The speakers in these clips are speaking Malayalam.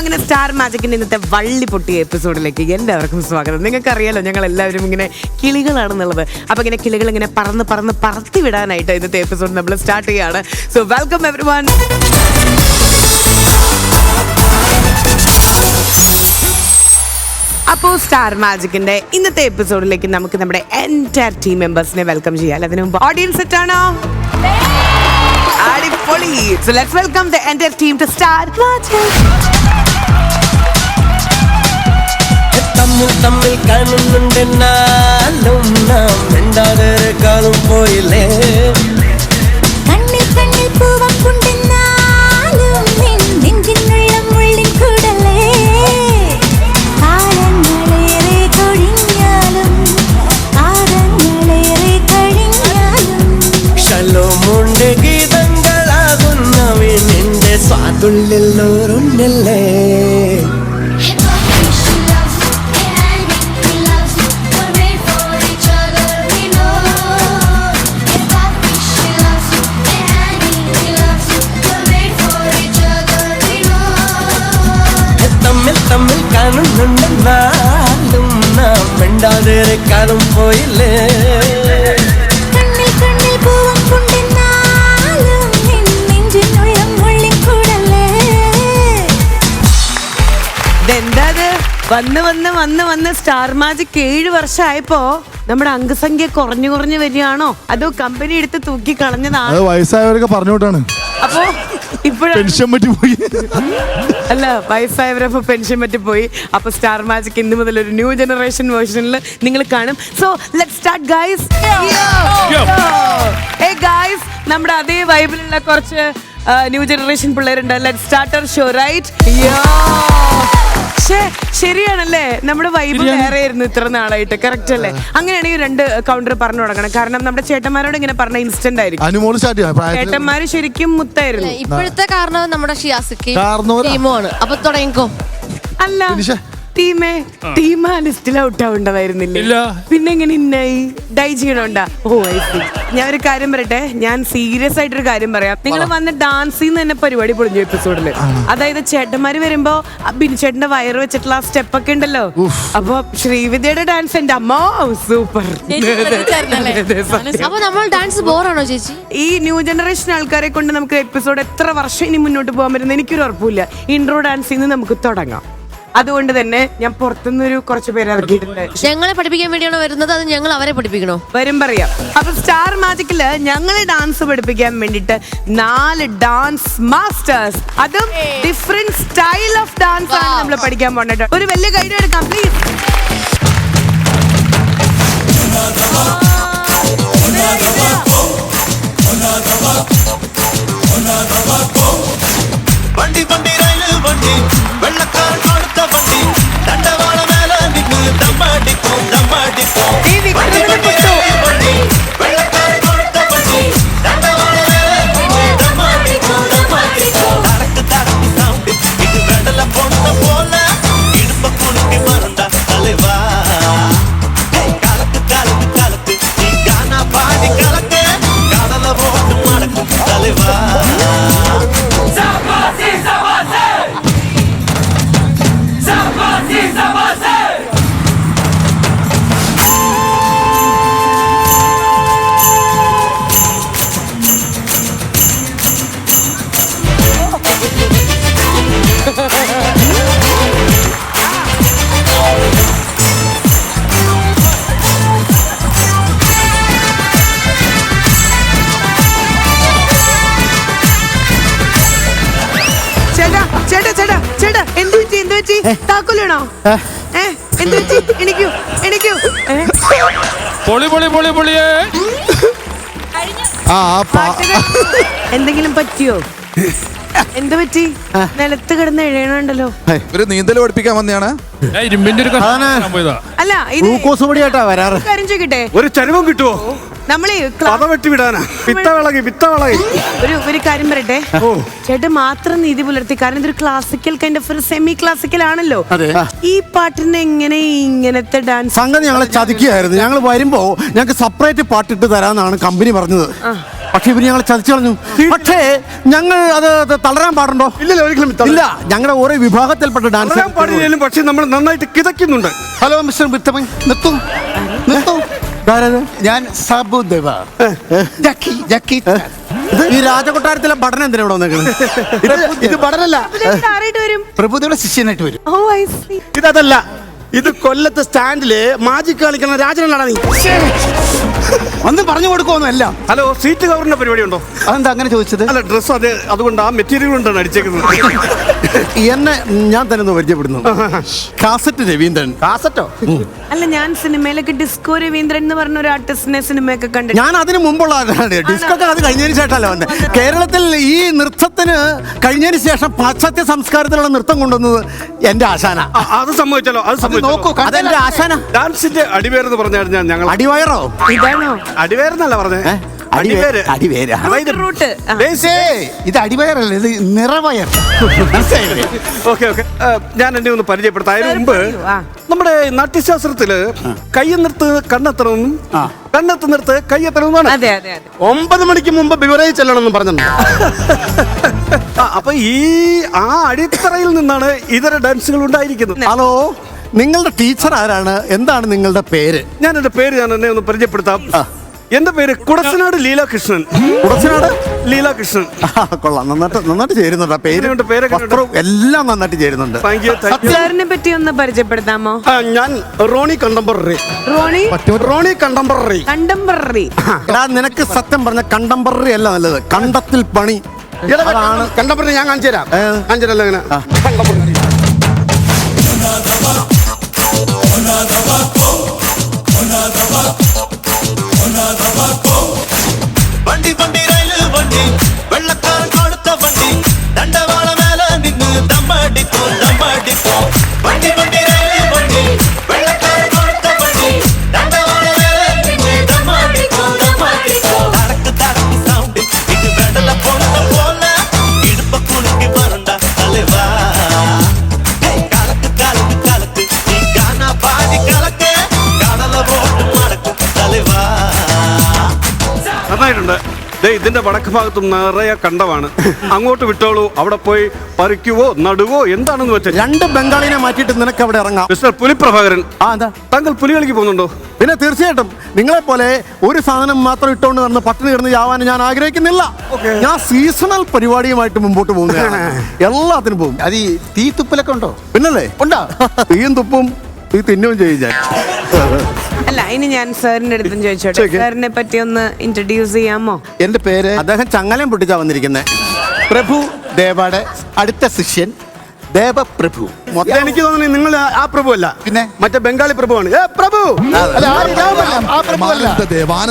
അങ്ങനെ സ്റ്റാർ മാജിക്കിന്റെ ഇന്നത്തെ വള്ളി പൊട്ടിയ എപ്പിസോഡിലേക്ക് എല്ലാവർക്കും സ്വാഗതം. നിങ്ങൾക്ക് അറിയാലോ ഞങ്ങൾ എല്ലാവരും ഇങ്ങനെ കിളികളാണെന്നുള്ളത്. അപ്പൊ ഇങ്ങനെ കിളികൾ ഇങ്ങനെ പറത്തി വിടാനായിട്ട് ഇന്നത്തെ എപ്പിസോഡ് നമ്മൾ സ്റ്റാർട്ട് ചെയ്യാണ്. So welcome everyone. അപ്പോൾ സ്റ്റാർ മാജിക്കിന്റെ ഇന്നത്തെ എപ്പിസോഡിലേക്ക് നമുക്ക് നമ്മുടെ എൻറ്റയർ ടീം മെമ്പേഴ്സിനെ വെൽക്കം ചെയ്യാം. അതിനു മുമ്പ് ഓഡിയൻസ് സെറ്റാണോ? അടിപൊളി. So let's welcome the entire team to Star Magic. തമ്മിൽ കാണുന്നുണ്ടെന്നാലും നാം രണ്ടാതെ കാലം പോയില്ലേ. കണ്ണിൽ പൂവം കൊണ്ടെന്നാലും നെഞ്ചിനുള്ള മുള്ളിൻ കൂടലേ. കാലങ്ങളേറെ കഴിഞ്ഞാലും കാലങ്ങളേറെ കഴിഞ്ഞാലും ശലോമുണ്ട് ഗീതങ്ങളാകുന്നവൻ നിന്റെ സ്വാതുള്ളിലോരുണ്ടല്ലേ. തമ്മിൽ കാണുന്നുണ്ടെന്നാലും നാം മിണ്ടാതെ കാലം പോയില്ലേ. കണ്ണിൽ പൂവം കൊണ്ടെന്നാലും നെഞ്ചിനുള്ള മുള്ളിൻ കൂടലേ. ഇതെന്താത് വന്ന് സ്റ്റാർ മാജിക് 7 വർഷമായപ്പോ നമ്മുടെ അംഗസംഖ്യ കുറഞ്ഞു വരികയാണോ അതോ കമ്പനി എടുത്ത് തൂക്കി കളഞ്ഞതാണോ? വയസ്സായവരൊക്കെ പറഞ്ഞോട്ടാണ്. അപ്പോ ഇപ്പോഴും പെൻഷൻ പറ്റിപ്പോയി. അല്ല, വയസ്സായവരപ്പോ പെൻഷൻ പറ്റിപ്പോയി. അപ്പൊ സ്റ്റാർ മാജിക് ഇന്ന് മുതൽ ഒരു ന്യൂ ജനറേഷൻ വേർഷനിൽ നിങ്ങൾ കാണും. So let's start guys. Hey guys, നമ്മുടെ അതേ വൈബിലുള്ള കുറച്ച് ന്യൂ ജനറേഷൻ പിള്ളേരുണ്ട്. Let's start our show right. ശരിയാണല്ലേ, നമ്മുടെ വൈബ് വേറെ ആയിരുന്നു ഇത്ര നാളായിട്ട്. കറക്റ്റ് അല്ലേ? അങ്ങനെയാണെങ്കിൽ 2 കൗണ്ടർ പറഞ്ഞു തുടങ്ങണം. കാരണം നമ്മുടെ ചേട്ടന്മാരോട് ഇങ്ങനെ പറഞ്ഞ ഇൻസ്റ്റന്റ് ആയിരിക്കും. ചേട്ടന്മാര് ശരിക്കും മുത്തായിരുന്നു. ഇപ്പോഴത്തെ കാരണം നമ്മുടെ ഷിയാസിക്ക് ടീമാണ്. അപ്പൊ തുടങ്ങിക്കോ. അല്ല ടീമാ ലിസ്റ്റിൽ ഔട്ട് ആവേണ്ടതായിരുന്നില്ല. പിന്നെ എങ്ങനെ ഇന്നായി ഡൈ ചെയ്യണോണ്ടാ? Oh I see. ഞാൻ ഒരു കാര്യം പറയട്ടെ, ഞാൻ സീരിയസ് ആയിട്ടൊരു കാര്യം പറയാം. നിങ്ങൾ വന്ന് ഡാൻസ് ചെയ്യുന്ന തന്നെ പരിപാടി പൊളിഞ്ഞു എപ്പിസോഡില്. അതായത് ചേട്ടന്മാര് വരുമ്പോ ബിനുചേട്ടന്റെ വയറ് വെച്ചിട്ടുള്ള ആ സ്റ്റെപ്പ് ഒക്കെ ഉണ്ടല്ലോ. അപ്പൊ ശ്രീവിദ്യയുടെ ഡാൻസ് എന്റെ അമ്മ സൂപ്പർ. അപ്പൊ നമ്മൾ ഡാൻസ് ബോറാണോ ചേച്ചി? ഈ ന്യൂ ജനറേഷൻ ആൾക്കാരെ കൊണ്ട് നമുക്ക് എപ്പിസോഡ് എത്ര വർഷം ഇനി മുന്നോട്ട് പോകാൻ പറ്റുന്ന എനിക്കൊരു ഉറപ്പില്ല. ഇൻട്രോ ഡാൻസിൽ നിന്ന് നമുക്ക് തുടങ്ങാം. അതുകൊണ്ട് തന്നെ ഞാൻ പുറത്തുനിന്നൊരു കുറച്ച് പേര് ഇറക്കിയിട്ടുണ്ട്. ഞങ്ങളെ പഠിപ്പിക്കാൻ വേണ്ടിയാണോ വരുന്നത്, അത് ഞങ്ങൾ അവരെ പഠിപ്പിക്കണോ? വരും പറയാം. അപ്പൊ സ്റ്റാർ മാജിക്കില് ഞങ്ങളെ ഡാൻസ് പഠിപ്പിക്കാൻ വേണ്ടിട്ട് 4 ഡാൻസ് മാസ്റ്റേഴ്സ്, അതും ഡിഫറെന്റ് സ്റ്റൈൽ ഓഫ് ഡാൻസ് ആണ് നമ്മൾ പഠിക്കാൻ പോകേണ്ടത്. ഒരു വലിയ ഗൈഡ് എടുക്കാം പ്ലീസ്. വണ്ടി വണ്ടി വെള്ളക്കാർ കൊടുത്ത വണ്ടി ദണ്ഡവാള മേലെ നിന്നു ദമ്മടിക്കും വണ്ടി വെള്ളക്കാർ കൊടുത്ത വണ്ടി ദണ്ഡവാള മേലെ നിന്നു ദമ്മടിക്കും തടക്ക് സൗണ്ട് ഇത് വെടല പൊണ്ണ പോലെ ഇടുപ്പ കുളുക്കി മറണ്ട തലവാ. കാലത്ത് ഈ ഗാന പാടി കളക്ക് കടല പോട്ട് മടക്കും തലവാ. ചേട്ടാ എന്ത് പറ്റി? താക്കോലാണോ? എന്ത് പറ്റി? എണിക്കൂ. എന്തെങ്കിലും പറ്റിയോ? എന്ത് പറ്റി? നിലത്ത് കിടന്ന് എഴയണുണ്ടല്ലോ. ഒരു നീന്തൽ പഠിപ്പിക്കാൻ വന്നെയാണ്. അല്ല ഇത് കാര്യം ചോദിക്കട്ടെ, ഒരു ചരുവം കിട്ടുവോ? നമ്മളീ ഒരു കാര്യം പറയട്ടെ, ചേട്ടൻ മാത്രം നീതി പുലർത്തി. കാരണം ഇതൊരു ക്ലാസിക്കൽ കൈൻഡ് ഓഫ് ഒരു സെമി ക്ലാസിക്കൽ ആണല്ലോ. ഈ പാട്ടിന് എങ്ങനെ ഇങ്ങനത്തെ ഡാൻസ്? സംഗതി ഞങ്ങളെ ചതിക്കുകയായിരുന്നു. ഞങ്ങൾ വരുമ്പോ ഞങ്ങൾക്ക് സെപ്പറേറ്റ് പാട്ടിട്ട് തരാന്നാണ് കമ്പനി പറഞ്ഞത്. പക്ഷെ ഇവര് ഞങ്ങളെ ചതിച്ചു കളഞ്ഞു. പക്ഷേ ഞങ്ങൾ അത് തളരാൻ പാടുണ്ടോ? ഇല്ലല്ലോ, ഒരിക്കലും ഇല്ല. ഞങ്ങളുടെ ഓരോ വിഭാഗത്തിൽപ്പെട്ട ഡാൻസ് പാടിയില്ലേലും പക്ഷെ നമ്മൾ നന്നായിട്ട് കിതയ്ക്കുന്നുണ്ട്. ഹലോ മിസ്റ്റർ ബിത്തമൻ, നിർത്തൂ നിർത്തൂ. ഞാൻ സാബു ദേവ. ജക്കി ജക്കി. ഈ രാജകൊട്ടാരത്തിലെ പഠനം എന്തിനാ ഇവിടെ വന്നേക്കുന്നത്? ഇത് പഠനല്ല, ഇതിലെന്താ ആരായിട്ട് വരും? പ്രഭുദേവയുടെ ശിഷ്യനായിട്ട് വരും. ഓ ഐ സി. ഇതല്ല, ഇത് കൊല്ലത്ത് സ്റ്റാൻഡില് മാജിക് കളിക്കുന്ന രാജനാണ് നീ. ഒന്ന് പറഞ്ഞു കൊടുക്കുമെന്നല്ല. ഹലോ, സീറ്റ് കവറിന്റെ പരിപാടി ഉണ്ടോ? അതെന്താ അങ്ങനെ ചോദിച്ചത്? അല്ല, ഡ്രസ് അതെ, അതുകൊണ്ട് ആ മെറ്റീരിയൽ കൊണ്ടാണ് അടിച്ചേക്കുന്നത്. എന്നെ ഞാൻ തന്നെ ഒന്ന് പരിചയപ്പെടുന്നു. കാസറ്റ് രവീന്ദ്രൻ. കാസറ്റോ? അല്ല, ഞാൻ സിനിമയിലൊക്കെ ഡിസ്കോ രവീന്ദ്രൻ എന്ന് പറഞ്ഞ ഒരു ആർട്ടിസ്റ്റിനെ സിനിമയൊക്കെ കണ്ടിട്ടുണ്ട്. ഞാൻ അതിന് മുമ്പുള്ള ആളാണ്. ഡിസ്കൊക്കെ അത് കഴിഞ്ഞതിന് ശേഷമല്ല വന്നത്. കേരളത്തിൽ ഈ നൃത്തത്തിന് കഴിഞ്ഞതിന് ശേഷം പാശ്ചാത്യ സംസ്കാരത്തിലുള്ള നൃത്തം കൊണ്ടുവന്നത് എന്റെ ആശാന. അത് സംഭവിച്ചല്ലോ, അത് സംഭവിച്ചു. നോക്കൂ, അതെന്റെ ആശാന. ഡാൻസിന്റെ അടിവേരെന്ന് പറഞ്ഞു കഴിഞ്ഞാൽ ഞങ്ങൾ അടിവയറോ? ഇതാണോ അടിവേരെന്നല്ല പറഞ്ഞേ, അടിവേര്. അടിവേര്. റൂട്ട്? ഇത് അടിവയറല്ല, ഇത് നിറവയർ. ഓക്കെ ഓക്കെ, ഞാൻ എന്നെ ഒന്ന് പരിചയപ്പെടുത്താം. അതിന് മുമ്പ് നമ്മുടെ നാട്യശാസ്ത്രത്തില് കയ്യെന്നിർത്ത് കണ്ണെത്തണമെന്നും കണ്ണെത്തുന്നിടത്ത് കയ്യെത്തണമെന്നാണ്. അതെ അതെ അതെ. 9 മണിക്ക് മുമ്പ് ബിവറേജ് ചെല്ലണമെന്നും പറഞ്ഞിട്ടുണ്ട്. അപ്പൊ ആ അടിത്തറയിൽ നിന്നാണ് ഇതര ഡാൻസുകൾ ഉണ്ടായിരിക്കുന്നത്. ഹലോ, നിങ്ങളുടെ ടീച്ചർ ആരാണ്? എന്താണ് നിങ്ങളുടെ പേര്? ഞാൻ എന്റെ പേര് എന്നെ ഒന്ന് പരിചയപ്പെടുത്താം. എന്റെ പേര് കുടസനാട് ലീലാകൃഷ്ണൻ. കുടസനാട് ലീലാകൃഷ്ണൻ. കൊള്ളാം, നന്നായിട്ട് ചേരുന്നുണ്ട്. പേര് വസ്ത്രവും എല്ലാം നന്നായിട്ട് ചേരുന്നുണ്ട്. Thank you. സാറിനെ പറ്റി ഒന്ന് പരിചയപ്പെടുത്താമോ? ഞാൻ Ronnie contemporary. Ronnie contemporary. Contemporary. എടാ, നിനക്ക് സത്യം പറഞ്ഞ കണ്ടംപററി അല്ല നല്ലത്, കണ്ടത്തിൽ പണി. അതാണ് കണ്ടംപററി. ഞാൻ കാണിച്ചു തരാം. കാണിച്ചിട്ടല്ലോ ഇങ്ങനെ വണ്ടി വണ്ടി റെയിൽ വണ്ടി വെള്ളക്കാരൻ കൊടുത്ത വണ്ടി ദണ്ഡവാള മേലെ നിന്ന് ദമ്മടിക്കോ ദമ്മടിക്കോ. വണ്ടി വണ്ടി റെയിൽ വണ്ടി വെള്ളക്കാരൻ കൊടുത്ത വണ്ടി ദണ്ഡവാള മേലെ നിന്ന് ദമ്മടിക്കോ ദമ്മടിക്കോ. തടക്ക് തടക്ക് സൗണ്ട് ഇത് വെടല പൊണ്ണ പോലെ ഇടുപ്പ കുലുക്കി വരണ്ട തലവാ. കലക്ക് കലക്ക് കലക്ക് ഈ ഗാന പാടി കലക്ക് കടല പോട്ട് മടക്കും തലവാ. നന്നായിട്ടുണ്ട്. ഇതിന്റെ വടക്ക് ഭാഗത്തും നിറയെ കണ്ടമാണ്. അങ്ങോട്ട് വിട്ടോളൂ, അവിടെ പോയി പറിക്കുവോ നടുവോ എന്താണെന്ന് വെച്ചാൽ. 2 ബംഗാളിനെ മാറ്റിയിട്ട് നിനക്ക് അവിടെ ഇറങ്ങാം. മിസ്റ്റർ പുലിപ്രഭാകരൻ, എന്താ താങ്കൾ പുലികളിക്ക് പോകുന്നുണ്ടോ? പിന്നെ തീർച്ചയായിട്ടും നിങ്ങളെ പോലെ ഒരു സാധനം മാത്രം ഇട്ടുകൊണ്ട് നടന്ന് പട്ടിണി കിടന്ന് ചാവാൻ ഞാൻ ആഗ്രഹിക്കുന്നില്ല. ഞാൻ സീസണൽ പരിപാടിയുമായിട്ട് മുമ്പോട്ട് പോകുന്നതാണ്. എല്ലാത്തിനും പോകും. അത് ഈ തീ തുപ്പലൊക്കെ ഉണ്ടോ? പിന്നല്ലേ ഉണ്ടോ? തീയും തുപ്പും തീ തിന്നുകയും ചെയ്യും ഞാൻ. അല്ല, ഇനി ഞാൻ സാറിന്റെ അടുത്തും ചോദിച്ചോട്ടെ, സാറിനെ പറ്റി ഒന്ന് ഇൻട്രൊഡ്യൂസ് ചെയ്യാമോ? എന്റെ പേര് അദ്ദേഹം ചങ്ങലയും പൊട്ടിച്ചാ വന്നിരിക്കുന്നത്. പ്രഭു ദേവയുടെ അടുത്ത ശിഷ്യൻ ദേവപ്രഭു. എനിക്ക് തോന്നുന്നു നിങ്ങൾ ആ പ്രഭു അല്ല, പിന്നെ മറ്റേ ബംഗാളി പ്രഭുവാണ്. പ്രഭു അല്ല, ആ പ്രഭു അല്ല.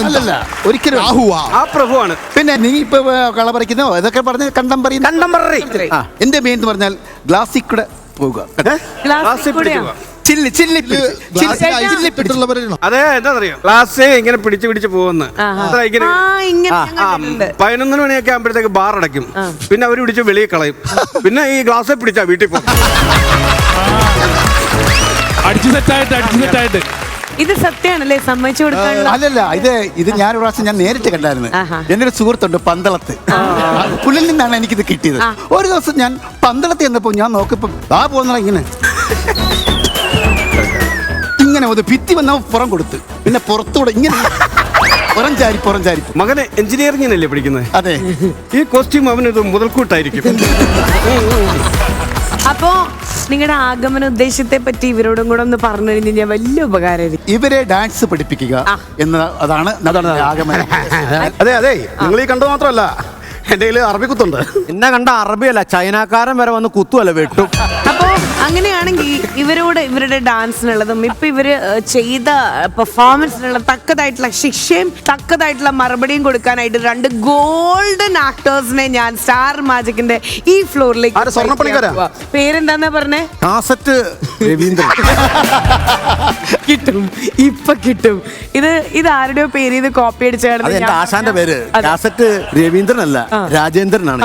അല്ലല്ല, ഒരിക്കലും ആ പ്രഭുവാണ്. പിന്നെ നീ ഇപ്പൊ കള പറിക്കുന്നോ ഇതൊക്കെ പറഞ്ഞ് കണ്ടംപററി. എന്റെ മെയിൻ എന്ന് പറഞ്ഞാൽ ഗ്ലാസ്സിൽ കൂടെ പോവുക. ക്ലാസ്സിൽ കൂടെയോ? അതെ, എന്താ അറിയാം, ക്ലാസ് ഇങ്ങനെ പിടിച്ച് പിടിച്ച് പോകുന്ന ഇങ്ങനെ. ഇങ്ങനെ ഞാൻ കണ്ടിട്ടുണ്ട്. 11 മണിയൊക്കെ ആകുമ്പോഴത്തേക്ക് ബാർ അടയ്ക്കും. പിന്നെ അവർ പിടിച്ച് വെളിയിൽ കളയും. പിന്നെ ഈ ഗ്ലാസ്സിൽ പിടിച്ചാ വീട്ടിൽ പോകും. അടിച്ചു സെറ്റായിട്ട് ഇത് സത്യമാണല്ലേ? സമ്മതിച്ചു കൊടുക്കാനുള്ള? അല്ലല്ല, ഇത് ഞാൻ ഒരു പ്രാവശ്യം ഞാൻ നേരിട്ട് കണ്ടായിരുന്നു. എൻ്റെ ഒരു സുഹൃത്തുണ്ട് പന്തളത്ത്. പുള്ളിൽ നിന്നാണ് എനിക്കിത് കിട്ടിയത്. ഒരു ദിവസം ഞാൻ പന്തളത്ത് ചെന്നപ്പോ ഞാൻ നോക്കിയപ്പോ പോകുന്ന ഇങ്ങനെ ഒരു ഭിത്തി വന്ന പുറം കൊടുത്ത്, പിന്നെ പുറത്തൂടെ ഇങ്ങനെ പുറം ചാരി. മകനെ എഞ്ചിനീയറിംഗിനല്ലേ പഠിക്കുന്നത്? അതെ. ഈ കോസ്റ്റ്യൂം അവനത് മുതൽക്കൂട്ടായിരിക്കും. അപ്പോ നിങ്ങളുടെ ആഗമന ഉദ്ദേശത്തെ പറ്റി ഇവരോടും കൂടെ ഒന്ന് പറഞ്ഞു കഴിഞ്ഞാൽ വലിയ ഉപകാരമായിരിക്കും. ഇവരെ ഡാൻസ് പഠിപ്പിക്കുക എന്ന അതാണ് ആഗമനം. അതെ അതെ, നിങ്ങൾ ഈ കണ്ടത് മാത്രമല്ല, എന്റെ കയ്യിൽ അറബി കുത്തുണ്ട്. എന്നെ കണ്ട അറബിയല്ല, ചൈനക്കാരൻ വരെ വന്ന് കുത്തുമല്ല, വെട്ടും. അപ്പോ അങ്ങനെയാണെങ്കിൽ ഇവരോട് ഇവരുടെ ഡാൻസിനുള്ളതും ഇപ്പൊ ഇവര് ചെയ്ത പെർഫോമൻസിനുള്ള തക്കതായിട്ടുള്ള ശിക്ഷയും തക്കതായിട്ടുള്ള മറുപടിയും കൊടുക്കാനായിട്ട് 2 ഗോൾഡൻ ആക്ടേഴ്സിനെ ഞാൻ സ്റ്റാർ മാജിക്കിന്റെ ഈ ഫ്ലോറിലേക്ക്. സ്വർണ്ണപ്പണിക്കാരാ? പേരെന്താന്നാ പറഞ്ഞേ? കാസറ്റ് രവീന്ദ്രൻ. കിട്ടും, ഇപ്പൊ കിട്ടും. ഇത് ആരുടെയോ പേര് ഇത് കോപ്പി അടിച്ചാണ്. അത് എന്റെ ആശാന്റെ പേര്. കാസറ്റ് രവീന്ദ്രൻ അല്ല, രാജേന്ദ്രനാണ്.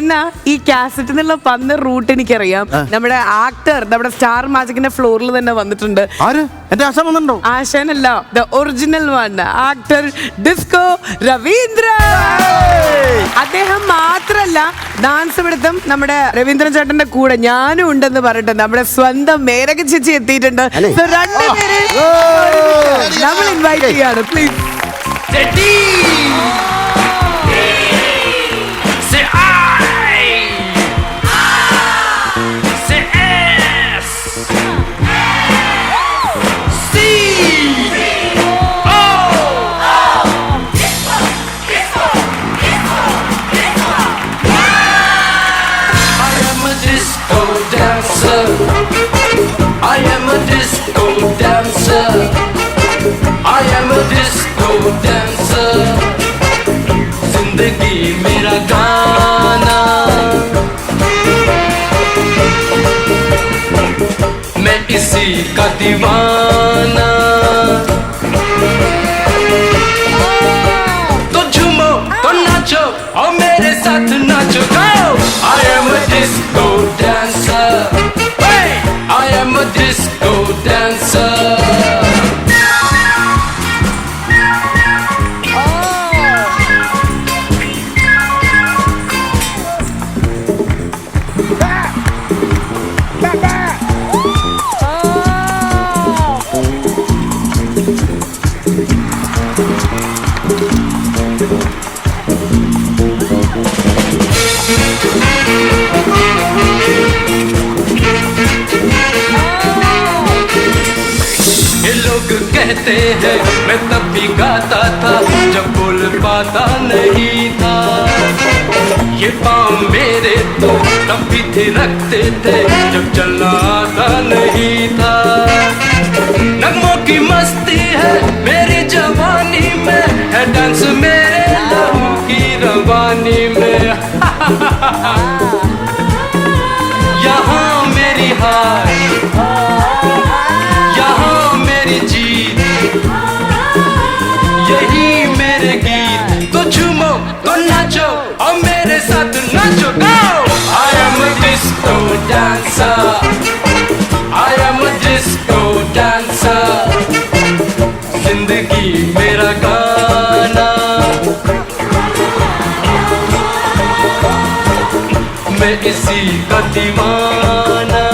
എന്നാ ഈ കാസറ്റ് എന്നുള്ള പന്ന റൂട്ട് എനിക്കറിയാം. നമ്മുടെ ആ ആക്ടർ നമ്മുടെ സ്റ്റാർ മാജിക്കിന്റെ ഫ്ലോറിൽ തന്നെ വന്നിട്ടുണ്ട്. ആര് എന്റെ ആശാൻ വന്നിട്ടുണ്ടോ? ആശാനല്ല, the original one, actor disco Ravindra. അദ്ദേഹം മാത്രല്ല ഡാൻസ് പിടുത്തം നമ്മുടെ രവീന്ദ്രൻ ചേട്ടന്റെ കൂടെ ഞാനും ഉണ്ടെന്ന് പറഞ്ഞിട്ട് നമ്മുടെ സ്വന്തം മേനക ചേച്ചി എത്തിയിട്ടുണ്ട്. So, രണ്ടുപേരെ നമ്മൾ ഇൻവൈറ്റ് ചെയ്യാണ്. Please. I am a disco dancer. I am a disco dancer. जिंदगी मेरा गाना, मैं इसी का दीवाना. तो झूमो तो नाचो और मेरे साथ नाचो. Go! I am a disco dancer. I am a disco dancer. ये लोग कहते हैं मैं तब भी गाता था जब बोल पाता नहीं था. ये पाँव मेरे तो तब भी थिरकते थे जब चलना आता नहीं था. नगमों की मस्ती है मेरी जवानी में, है डांस मेरे लहू की रवानी में. यहाँ मेरी हार, यहाँ मेरी जीत, यही मेरे गीत. तो झूमो तो नाचो और मेरे साथ नाचो. Go! I am a disco dancer. I am a disco dancer. जिंदगी मेरा गाना, मैं इसी का दीवाना.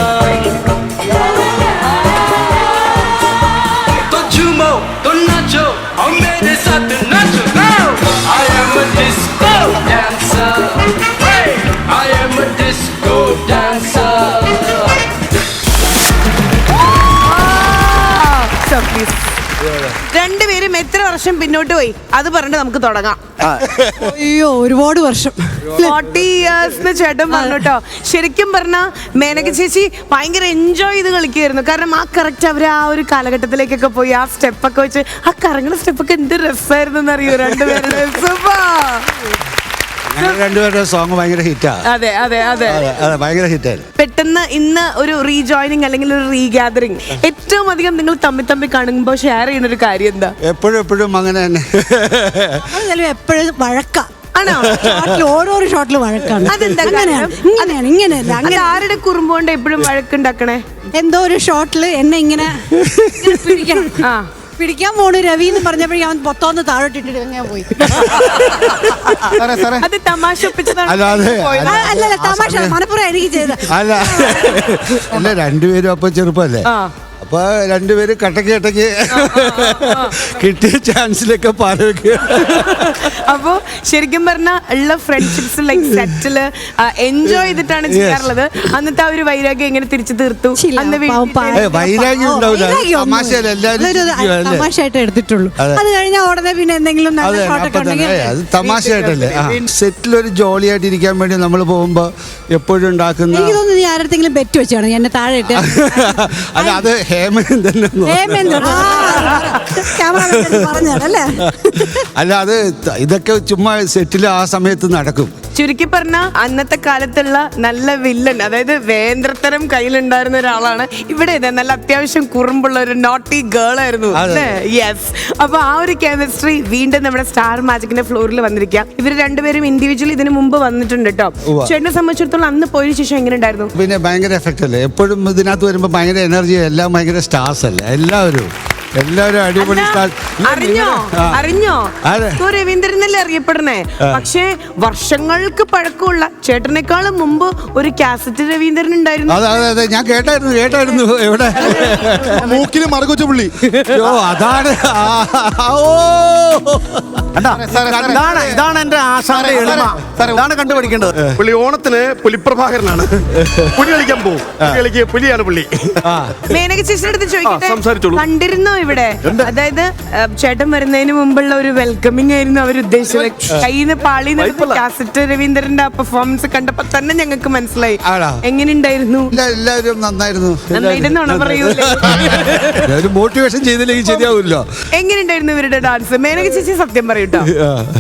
तो झूमो तो नाचो और मेरे साथ नाचो. Go! I am a disco dancer. Hey! I am a disco dancer. So, please. രണ്ടുപേരും എത്ര വർഷം പിന്നോട്ട് പോയി അത് പറഞ്ഞിട്ട് നമുക്ക് തുടങ്ങാം. അയ്യോ ഒരുപാട് വർഷം, 40 years ചേട്ടൻ പറഞ്ഞു കേട്ടോ. ശരിക്കും പറഞ്ഞാ മേനക ചേച്ചി ഭയങ്കര എൻജോയ് ചെയ്ത് കളിക്കുമായിരുന്നു. കാരണം ആ കറക്റ്റ് അവർ ആ ഒരു കാലഘട്ടത്തിലേക്കൊക്കെ പോയി ആ സ്റ്റെപ്പൊക്കെ വെച്ച് ആ കറങ്ങുന്ന സ്റ്റെപ്പൊക്കെ എന്ത് രസമായിരുന്നു എന്നറിയോ രണ്ടുപേരുടെ. രണ്ടുപേരുടെ സോങ് ഭയങ്കര ഹിറ്റാ. അതെ അതെ അതെ ഭയങ്കര ഹിറ്റായിരുന്നു. പെട്ടെന്ന് ഇന്ന് ഒരു റീജോയിനിങ് അല്ലെങ്കിൽ ഒരു റീഗാദറിങ് ഏറ്റവും അധികം നിങ്ങൾ തമ്മിൽ കാണുമ്പോൾ ഷെയർ ചെയ്യുന്ന ഒരു കാര്യം എന്താ? എപ്പോഴും അങ്ങനെ തന്നെ. എപ്പോഴും വഴക്കാം ആണോ? ഓരോരോ ഷോട്ടിൽ വഴക്കാണ്. അതെന്താ? ഇങ്ങനെയല്ല ആരുടെ കുറുമ്പോണ്ട് എപ്പോഴും വഴക്കുണ്ടാക്കണേ? എന്തോ ഒരു ഷോട്ടിൽ എന്നെ ഇങ്ങനെ പിടിക്കണം, പിടിക്കാൻ പോണു രവി എന്ന് പറഞ്ഞപ്പോഴേക്കും അവൻ പൊത്തോന്ന് താഴോട്ടിട്ട് ഞാൻ പോയി. അത് തമാശ ഒപ്പിച്ചതാണ്. അല്ലല്ല തമാശ മനപ്പുറം എനിക്ക് ചെയ്ത. അല്ല രണ്ടുപേരും അപ്പൊ ചെറുപ്പല്ലേ, അപ്പൊ രണ്ടുപേരും കട്ടക്ക് കിട്ടിയ ചാൻസിലൊക്കെ പാലവെക്കുക. അപ്പൊ ശരിക്കും പറഞ്ഞാൽ ഉള്ള ഫ്രണ്ട്ഷിപ്സ് ലൈക്ക് സെറ്റില് എൻജോയ് ചെയ്തിട്ടാണ് ചെയ്യാറുള്ളത്. അന്നത്തെ ആ ഒരു വൈരാഗ്യം എങ്ങനെ തിരിച്ചു തീർത്തു? വൈരാഗ്യം ഉണ്ടാവില്ല, തമാശയായിട്ട് എടുത്തിട്ടുള്ളൂ. അത് കഴിഞ്ഞാൽ ഉടനെ പിന്നെ എന്തെങ്കിലും അത് തമാശയായിട്ടല്ലേ. സെറ്റിലൊരു ജോളിയായിട്ട് ഇരിക്കാൻ വേണ്ടി നമ്മൾ പോകുമ്പോ എപ്പോഴും ഉണ്ടാക്കുന്ന. എനിക്ക് തോന്നുന്നു നീ ആരുടെങ്കിലും ബെറ്റ് വെച്ചാണ് എന്നെ താഴെ ഇട്ട്. അല്ല അത് അല്ല അത് ഇതൊക്കെ ചുമ്മാ സെറ്റിൽ ആ സമയത്ത് നടക്കും. ചുരുക്കി പറഞ്ഞ അന്നത്തെ കാലത്തുള്ള നല്ല വില്ലൻ, അതായത് വേന്ദ്രത്തരം കയ്യിലുണ്ടായിരുന്ന ഒരാളാണ് ഇവിടെ. ഇത് നല്ല അത്യാവശ്യം കുറുമ്പുള്ള ഒരു നോട്ടി ഗേൾ ആയിരുന്നു. യെസ്. അപ്പൊ ആ ഒരു കെമിസ്ട്രി വീണ്ടും നമ്മുടെ സ്റ്റാർ മാജിക്കിന്റെ ഫ്ലോറിൽ വന്നിരിക്കുക. ഇവര് രണ്ടുപേരും ഇൻഡിവിജ്വലി ഇതിനു മുമ്പ് വന്നിട്ടുണ്ട് കേട്ടോ. ചേട്ടനെ സംബന്ധിച്ചിടത്തോളം അന്ന് പോയതിനു ശേഷം എങ്ങനെ ഉണ്ടായിരുന്നു? പിന്നെ ഭയങ്കര എഫക്റ്റ് അല്ലേ, എപ്പോഴും ഇതിനകത്ത് വരുമ്പോൾ ഭയങ്കര എനർജി, എല്ലാം ഭയങ്കര സ്റ്റാർസ് അല്ലേ, എല്ലാവരും അടിപൊളി അറിഞ്ഞോ രവീന്ദ്രനല്ലേ അറിയപ്പെടുന്നേ? പക്ഷേ വർഷങ്ങൾക്ക് പഴക്കമുള്ള ചേട്ടനേക്കാളും മുമ്പ് ഒരു കാസറ്റ് രവീന്ദ്രൻ ഉണ്ടായിരുന്നു. അതെ ഞാൻ കേട്ടായിരുന്നു എവിടെ മൂക്കില് മറകൊച്ച പുള്ളി. അതാണ് ഇതാണ് എന്റെ ആശാന്റെ എളിമ. ഇതാണ് കണ്ടുപിടിക്കേണ്ടത്. പുള്ളി ഓണത്തിന് പുലിപ്രഭാകരനാണ്. പുലി കളിക്കാൻ പോകും. പുലിയാണ് പുള്ളി. മേനക ചേച്ചിയുടെ അടുത്ത് ചോദിക്കട്ടെ, കണ്ടിരുന്നോ ഇവിടെ? അതായത് ചേട്ടൻ വരുന്നതിന് മുമ്പുള്ള ഒരു വെൽക്കമിങ് ആയിരുന്നു അവർ ഉദ്ദേശിച്ചത്. കയ്യിൽ നിന്ന് പാളി കാസറ്റ് രവീന്ദ്രന്റെ പെർഫോമൻസ് കണ്ടപ്പോ തന്നെ ഞങ്ങൾക്ക് മനസ്സിലായി. എങ്ങനെയുണ്ടായിരുന്നു? എല്ലാവരും നന്നായിരുന്നു. പറയൂലേ, മോട്ടിവേഷൻ ചെയ്തില്ലെങ്കിൽ ശരിയാവില്ലോ. എങ്ങനെയുണ്ടായിരുന്നു ഇവരുടെ ഡാൻസ്? മേനക ചേച്ചി സത്യം പറയൂട്ടോ.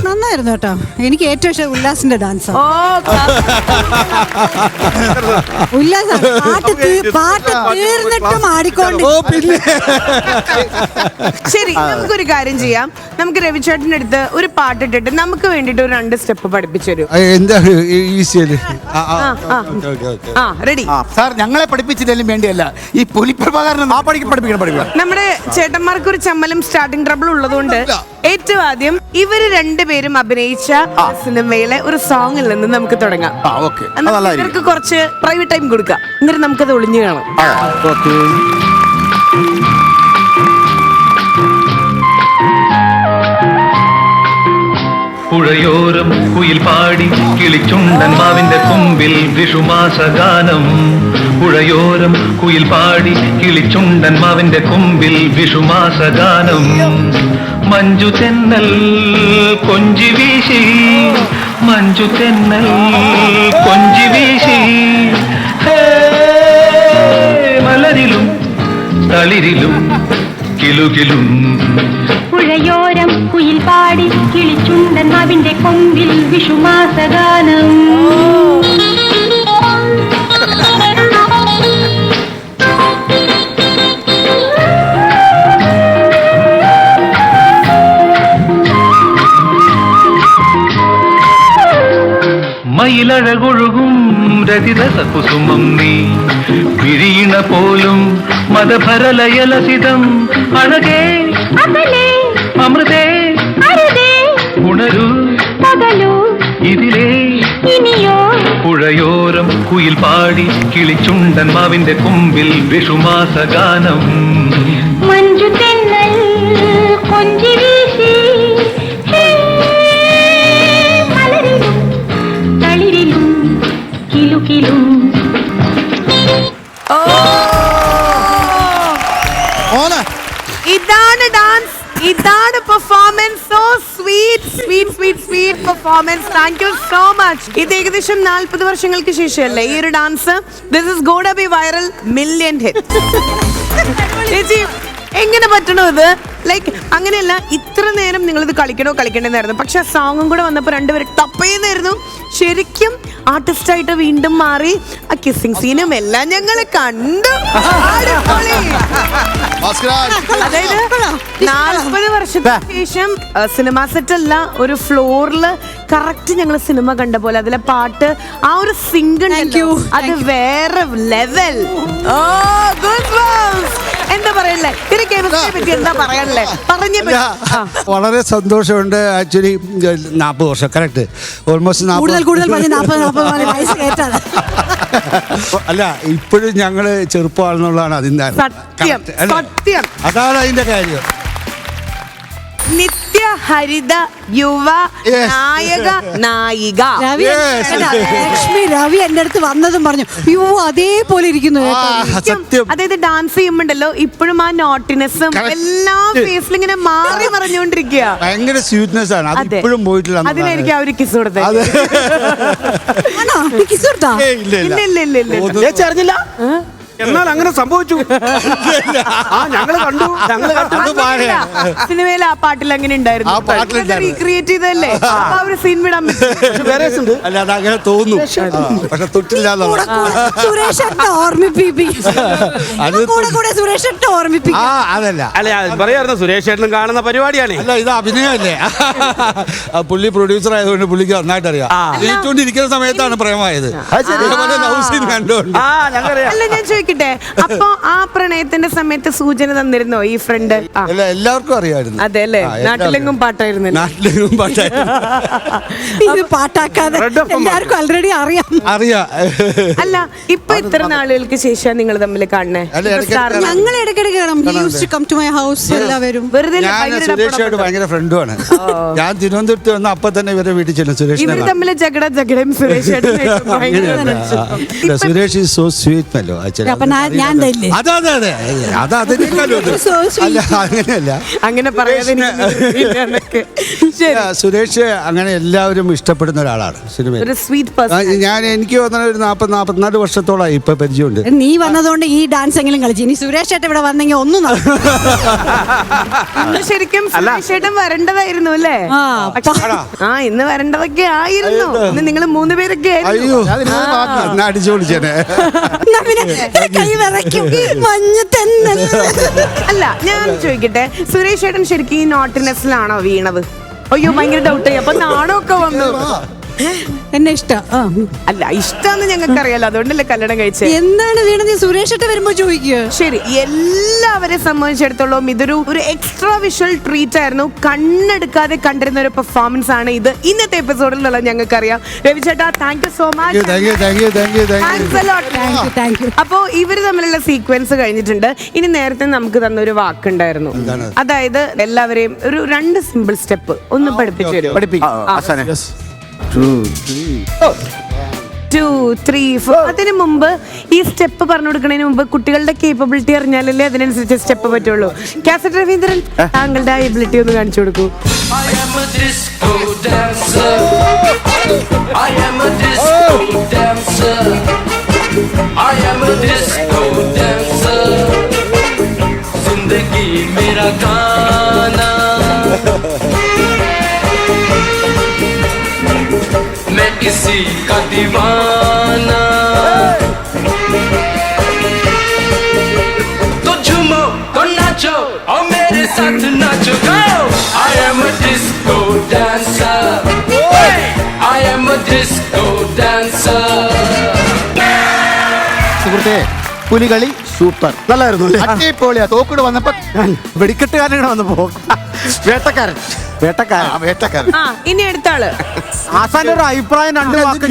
നന്നായിരുന്നു കേട്ടോ. എനിക്ക് ഏറ്റവും ഇഷ്ടം ഉല്ലാസിന്റെ ഡാൻസ്. ഉല്ലാസ് പാട്ട് തീർന്നിട്ടും ആടിക്കൊണ്ട്. ശരി, നമുക്കൊരു കാര്യം ചെയ്യാം. നമുക്ക് രവിചേട്ടന്റെ അടുത്ത് ഒരു പാട്ടിട്ടിട്ട് നമുക്ക് വേണ്ടിട്ട് ഒരു 2 സ്റ്റെപ്പ് പഠിപ്പിച്ചു തരും. എന്താ ഈസിയല്ലേ? റെഡി സാർ, ഞങ്ങളെ പഠിപ്പിച്ചില്ലെങ്കിലും വേണ്ടിയല്ല, ഈ പുലിപ്രഭാകരൻ പഠിപ്പിക്കണം. നമ്മുടെ ചേട്ടന്മാർക്ക് ഒരു ചമ്മലും സ്റ്റാർട്ടിംഗ് ട്രബിൾ ഉള്ളതുകൊണ്ട് ഏറ്റവും ആദ്യം ഇവര് രണ്ടുപേരും അഭിനയിച്ച സിനിമയിലെ ഒരു സോങ്ങിൽ നിന്ന് നമുക്ക് തുടങ്ങാം. ഇവർക്ക് കുറച്ച് പ്രൈവറ്റ് ടൈം കൊടുക്കാം, എന്നിട്ട് നമുക്കത് ഒളിഞ്ഞു കാണാം. പുഴയോരം കുയിൽ പാടി കിളിച്ചുണ്ടൻ മാവിന്റെ കൊമ്പിൽ വിഷുമാസഗാനം. പുഴയോരം കുയിൽ പാടി കിളിച്ചുണ്ടൻ മാവിന്റെ കൊമ്പിൽ വിഷുമാസഗാനം. മഞ്ജു തെന്നൽ കൊഞ്ചി വീശി, മഞ്ജു തെന്നൽ കൊഞ്ചി വീശി, മലരിലും തളിരിലും കിലുകിലും. പുഴയോരം കുയിൽ പാടി കിളിച്ചുണ്ടൻ മാവിന്റെ കൊമ്പിൽ വിഷുമാസഗാനം. മയിലഴകൊഴുകും രതിരസ കുസുമം നീ, വിരീണ പോലും മതഭരലയലസിതം. അഴകേ അമൃതേ ഉണരൂ ഇതിലേ ഇനിയോ. പുഴയോരം കുയിൽ പാടി കിളിച്ചുണ്ടൻ മാവിന്റെ കൊമ്പിൽ വിഷുമാസഗാനം. മഞ്ജു തെന്നൽ കൊഞ്ചി വീശി, മലരിലും തളിരിലും കിലുകിലും. ഇതാണ് ഡാൻസ്, ഇതാണ് performance. So sweet performance. Thank you so much. ഇത് ഏകദേശം 40 വർഷങ്ങൾക്ക് ശേഷമല്ലേ ഈ ഒരു dance? This is gonna B viral, million hit. ചേച്ചി എങ്ങനെ പറ്റണോ ഇത്? ലൈക്ക് അങ്ങനെയല്ല, ഇത്ര നേരം നിങ്ങളിത് കളിക്കണ്ടെന്നായിരുന്നു. പക്ഷെ ആ സോങ്ങും കൂടെ വന്നപ്പോൾ രണ്ടുപേരും ടപ്പേന്നായിരുന്നു. ശരിക്കും ആർട്ടിസ്റ്റായിട്ട് വീണ്ടും മാറി. ആ കിസ്സിങ് സീനും എല്ലാം ഞങ്ങൾ കണ്ടു. അതായത് 40 വർഷത്തിന് ശേഷം സിനിമ സെറ്റ് അല്ല, ഒരു ഫ്ലോറിൽ കറക്റ്റ് ഞങ്ങൾ സിനിമ കണ്ട പോലെ അതിലെ പാട്ട്, ആ ഒരു സിംഗ് അത് വേറെ ലെവൽ. എന്താ പറയല്ലേ, എന്താ പറയാനല്ലേ? വളരെ സന്തോഷമുണ്ട്. ആക്ച്വലി 40 വർഷം കറക്റ്റ്, ഓൾമോസ്റ്റ് 40. അല്ല, ഇപ്പോഴും ഞങ്ങള് ചെറുപ്പമാണെന്നുള്ളതാണ് അതിന്റെ സത്യം. അതാണ് അതിന്റെ കാര്യം. നിത്യ ഹരിത യുവ നായക നായിക ലക്ഷ്മി രവി എന്റെ അടുത്ത് വന്നതും പറഞ്ഞു, യോ അതേപോലെ ഇരിക്കുന്നു. അതായത് ഡാൻസ് ചെയ്യുമ്പോണ്ടല്ലോ ഇപ്പോഴും ആ നോട്ടിനെസ്സും എല്ലാം ഫേസിൽ ഇങ്ങനെ മാറി മറിഞ്ഞുകൊണ്ടിരിക്കുക. ഭയങ്കര സ്വീറ്റ്നെസ് ആണ്. അത് ഇപ്പോഴും പോയിട്ടില്ല. അതിനായിരിക്കും ആ ഒരു കിസ് കൊടുത്തത്. കിസ് കൊടുത്താ? ഇല്ല. അറിഞ്ഞില്ല. എന്നാൽ അങ്ങനെ സംഭവിച്ചു. ആ ഞങ്ങള് കണ്ടു. സിനിമയിൽ ആ പാട്ടിൽ അങ്ങനെ ഉണ്ടായിരുന്നു. ആ പാട്ടിലുണ്ടായിരുന്നു. റീക്രിയേറ്റ് ചെയ്തല്ലേ ആ ഒരു സീൻ വിടാൻ പറ്റും. അല്ല അത് അങ്ങനെ തോന്നുന്നു, പക്ഷെ തൊട്ടില്ല എന്നുള്ളത്. സുരേഷ് കൂടെ സുരേഷ് ഓർമ്മിപ്പിക്കും. ആ അതല്ല അല്ല പറയായിരുന്നു സുരേഷ് ചേട്ടനും കാണുന്ന പരിപാടിയാണ്. അല്ല ഇത് അഭിനയമല്ലേ. ആ പുള്ളി പ്രൊഡ്യൂസർ ആയതുകൊണ്ട് പുള്ളിക്ക് നന്നായിട്ട് അറിയാം. ജയിച്ചുകൊണ്ടിരിക്കുന്ന സമയത്താണ് പ്രേമമായത്. ലവ് സീൻ കണ്ടുകൊണ്ട്. അല്ല ഞാൻ ചോദിക്കട്ടെ, അപ്പൊ ആ പ്രണയത്തിന്റെ സമയത്ത് സൂചന തന്നിരുന്നോ ഈ ഫ്രണ്ട്? അല്ല എല്ലാവർക്കും അറിയാമായിരുന്നു. അതെ അല്ലേ, നാട്ടിലെങ്ങും പാട്ടായിരുന്നു. നാട്ടിലെങ്ങും പാട്ടായിരുന്നു. ഇത് പാട്ടാക്കാതെ എല്ലാവർക്കും ഓൾറെഡി അറിയാം. അല്ല ഇപ്പൊ ഇത്ര നാളുകൾക്ക് ശേഷം നിങ്ങൾ തമ്മിൽ കാണണേ? ഞങ്ങൾ ഇടയ്ക്കിടയ്ക്ക് എല്ലാവരും വെറുതെ സുരേഷായിട്ട് ഭയങ്കര ഫ്രണ്ടുമാണ്. ഞാൻ തിരുവനന്തപുരത്ത് വന്ന അപ്പൊ തന്നെ ഇവരെ വീട്ടിൽ ചെല്ലും. ഇവർ തമ്മിൽ ജഗടയും Suresh is so sweet fellow. അങ്ങനെയല്ല, അങ്ങനെ പറയാതെ സുരേഷ് അങ്ങനെ എല്ലാവരും ഇഷ്ടപ്പെടുന്ന ഒരാളാണ് സിനിമയിൽ. ഞാൻ എനിക്ക് തോന്നുന്ന ഒരു 40-44 വർഷത്തോളമായി ഇപ്പൊ പരിചയമുണ്ട്. നീ വന്നതുകൊണ്ട് ഈ ഡാൻസ് എങ്കിലും കളിച്ചു. ഇനി സുരേഷ് ചേട്ടൻ ഇവിടെ വന്നെങ്കിൽ ഒന്നും ശരിക്കും സുരേഷ് ചേട്ടൻ വരേണ്ടതായിരുന്നു അല്ലേ? ഇന്ന് വരേണ്ടതൊക്കെ ആയിരുന്നു. ഇന്ന് നിങ്ങൾ 3 പേരൊക്കെ ആയിരുന്നു. അടിച്ചു പൊളിച്ചേനെ. അല്ല ഞാൻ ചോദിക്കട്ടെ, സുരേഷ് ചേട്ടൻ ശരിക്കും ഈ നോട്ടിനെസ്സിലാണോ വീണത്? അയ്യോ ഭയങ്കര ഡൗട്ടായി. അപ്പൊ നാണമൊക്കെ വന്നു. എന്നെ ഇഷ്ടം അല്ല ഇഷ്ടമെന്ന് ഞങ്ങൾക്ക് അറിയാലോ, അതുകൊണ്ടല്ലേ കല്യാണം കഴിച്ചത്. എന്താണ് വീണത്? സുരേഷ് ചേട്ടൻ വരുമ്പോ ചോദിക്കുക. ശരി, എല്ലാവരെ സംബന്ധിച്ചിടത്തോളം ഇതൊരു എക്സ്ട്രാ വിഷ്വൽ ട്രീറ്റ് ആയിരുന്നു. കണ്ണെടുക്കാതെ കണ്ടിരുന്ന ഒരു പെർഫോമൻസ് ആണ് ഇത് ഇന്നത്തെ എപ്പിസോഡിലുള്ള ഞങ്ങൾക്കറിയാം. രവി ചേട്ടാ താങ്ക് യു സോ മച്ച്. അപ്പോ ഇവര് തമ്മിലുള്ള സീക്വൻസ് കഴിഞ്ഞിട്ടുണ്ട്. ഇനി നേരത്തെ നമുക്ക് തന്നൊരു വാക്കുണ്ടായിരുന്നു, അതായത് എല്ലാവരെയും ഒരു 2 സിമ്പിൾ സ്റ്റെപ്പ് ഒന്ന് പഠിപ്പിച്ചു തരും. 2, 3, 4. അതിന് മുമ്പ് ഈ സ്റ്റെപ്പ് പറഞ്ഞു കൊടുക്കുന്നതിന് മുമ്പ് കുട്ടികളുടെ കേപ്പബിലിറ്റി അറിഞ്ഞാലല്ലേ അതിനനുസരിച്ച് സ്റ്റെപ്പ് പറ്റുള്ളൂ. കാസറ്റ് രവീന്ദ്രൻ താങ്കളുടെ ആ എബിലിറ്റി ഒന്ന് കാണിച്ചു കൊടുക്കൂ. मैं किसी का दीवाना तो झूमो तो नाचो और मेरे साथ नाचो. I am a disco dancer. I am a disco dancer. സുഹൃത്തേ, പുലികളി സൂപ്പർ നല്ലായിരുന്നു. അടിപൊളിയാ. തോക്കൂടെ വന്നപ്പോ വെടിക്കെട്ടുകാരനാണ് വന്നപ്പോ വേട്ടക്കാരൻ. ഇനി അടുത്ത ആള്. ആസാന്റെ ഒരു അഭിപ്രായം 2 വാക്ക്.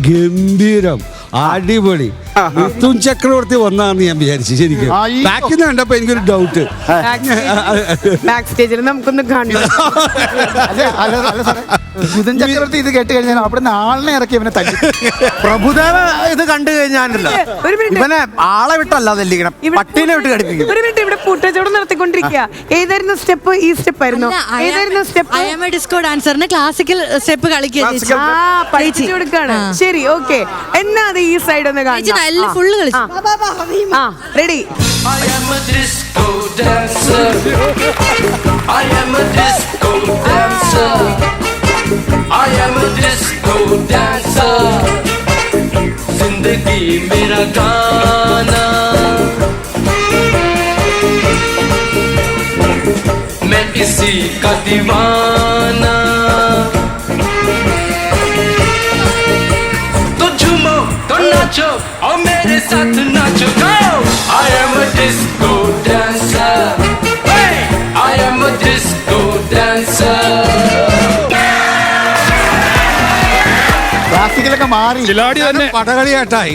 ഗംഭീരം, അടിപൊളി. മിഥുൻ ചക്രവർത്തി വന്നാന്ന് ഞാൻ വിചാരിച്ചു. ശരിക്കും ബാക്കിൽ നിന്ന് കണ്ടപ്പോ എനിക്കൊരു ഡൗട്ട്. ബാക്ക് സ്റ്റേജിൽ നമുക്കൊന്ന് കാണണം. മിഥുൻ ചക്രവർത്തി ഇത് കേട്ട് കഴിഞ്ഞാൽ അവിടെ ആളിനെ ഇറക്കി ഇവനെ തല്ലി. പ്രഭുദേവ ഇത് കണ്ടു കഴിഞ്ഞാലല്ലോ ഇവനെ ആളെ വിട്ടല്ല തെല്ലിക്കണം, പട്ടീനെ വിട്ട് കടിപ്പിക്കും. ഒരു മിനിറ്റ്, ഇവിടെ പൂട്ടച്ചോടം നടത്തിക്കൊണ്ടിരിക്കുക. ഏതായിരുന്നു സ്റ്റെപ്പ്? ഈ സ്റ്റെപ്പ് ആയിരുന്നു. ഏതായിരുന്നു സ്റ്റെപ്പ്? ഡിസ്കോ ഡാൻസറിന് ക്ലാസിക്കൽ സ്റ്റെപ്പ് കളിക്കുക. പഠിച്ചു കൊടുക്കാണ്. ശരി, ഓക്കെ. എന്നാ അത് ഈ സൈഡ് ഒന്ന് കാണിച്ചു. ഫുള്ള് കളിച്ചു. Ready. I am a disco dancer. I am a disco dancer. I am a disco dancer. जिंदगी मेरा गाना, मैं इसी का दीवाना. तो झूमो तो नाचो और मेरे साथ नाचो. I am a disco dancer. I am a disco dancer. ക്ലാസിക്കലൊക്കെ മാറി പടകളിയാട്ടായി.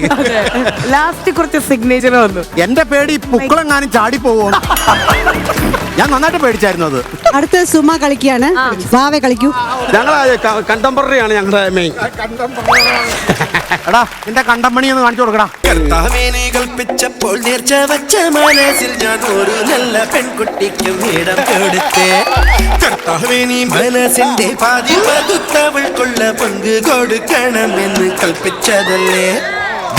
ലാസ്റ്റ് കുറച്ച് സിഗ്നേച്ചർ വന്നു. എന്റെ പേടി പുക്കളെങ്ങാനും ചാടി പോവോ. ഞാൻ നന്നായിട്ട് പേടിച്ചായിരുന്നു അത്. അടുത്ത സുമ കളിക്കാണ്. വാവെ കളിക്കൂ. ഞങ്ങളെ കണ്ടംപററി ആണ് ഞങ്ങളുടെ മെയിൻ. എടാ നിന്റെ കണ്ടംപണി ഒന്ന് കാണിച്ചു കൊടുക്കടാ. കർത്താവിനെ കൽപ്പിച്ചപ്പോൾ നേർച്ച വച്ച മനസ്സിൽ ഞാൻ ഒരു നല്ല പെൺകുട്ടിക്കും ഇടം കൊടുത്തേ. കർത്താവിനെ മനസ്സിന്റെ പാതി പകുത്തവൾക്കുള്ള പങ്ക് കൊടുക്കണമെന്ന് കൽപ്പിച്ചതല്ലേ.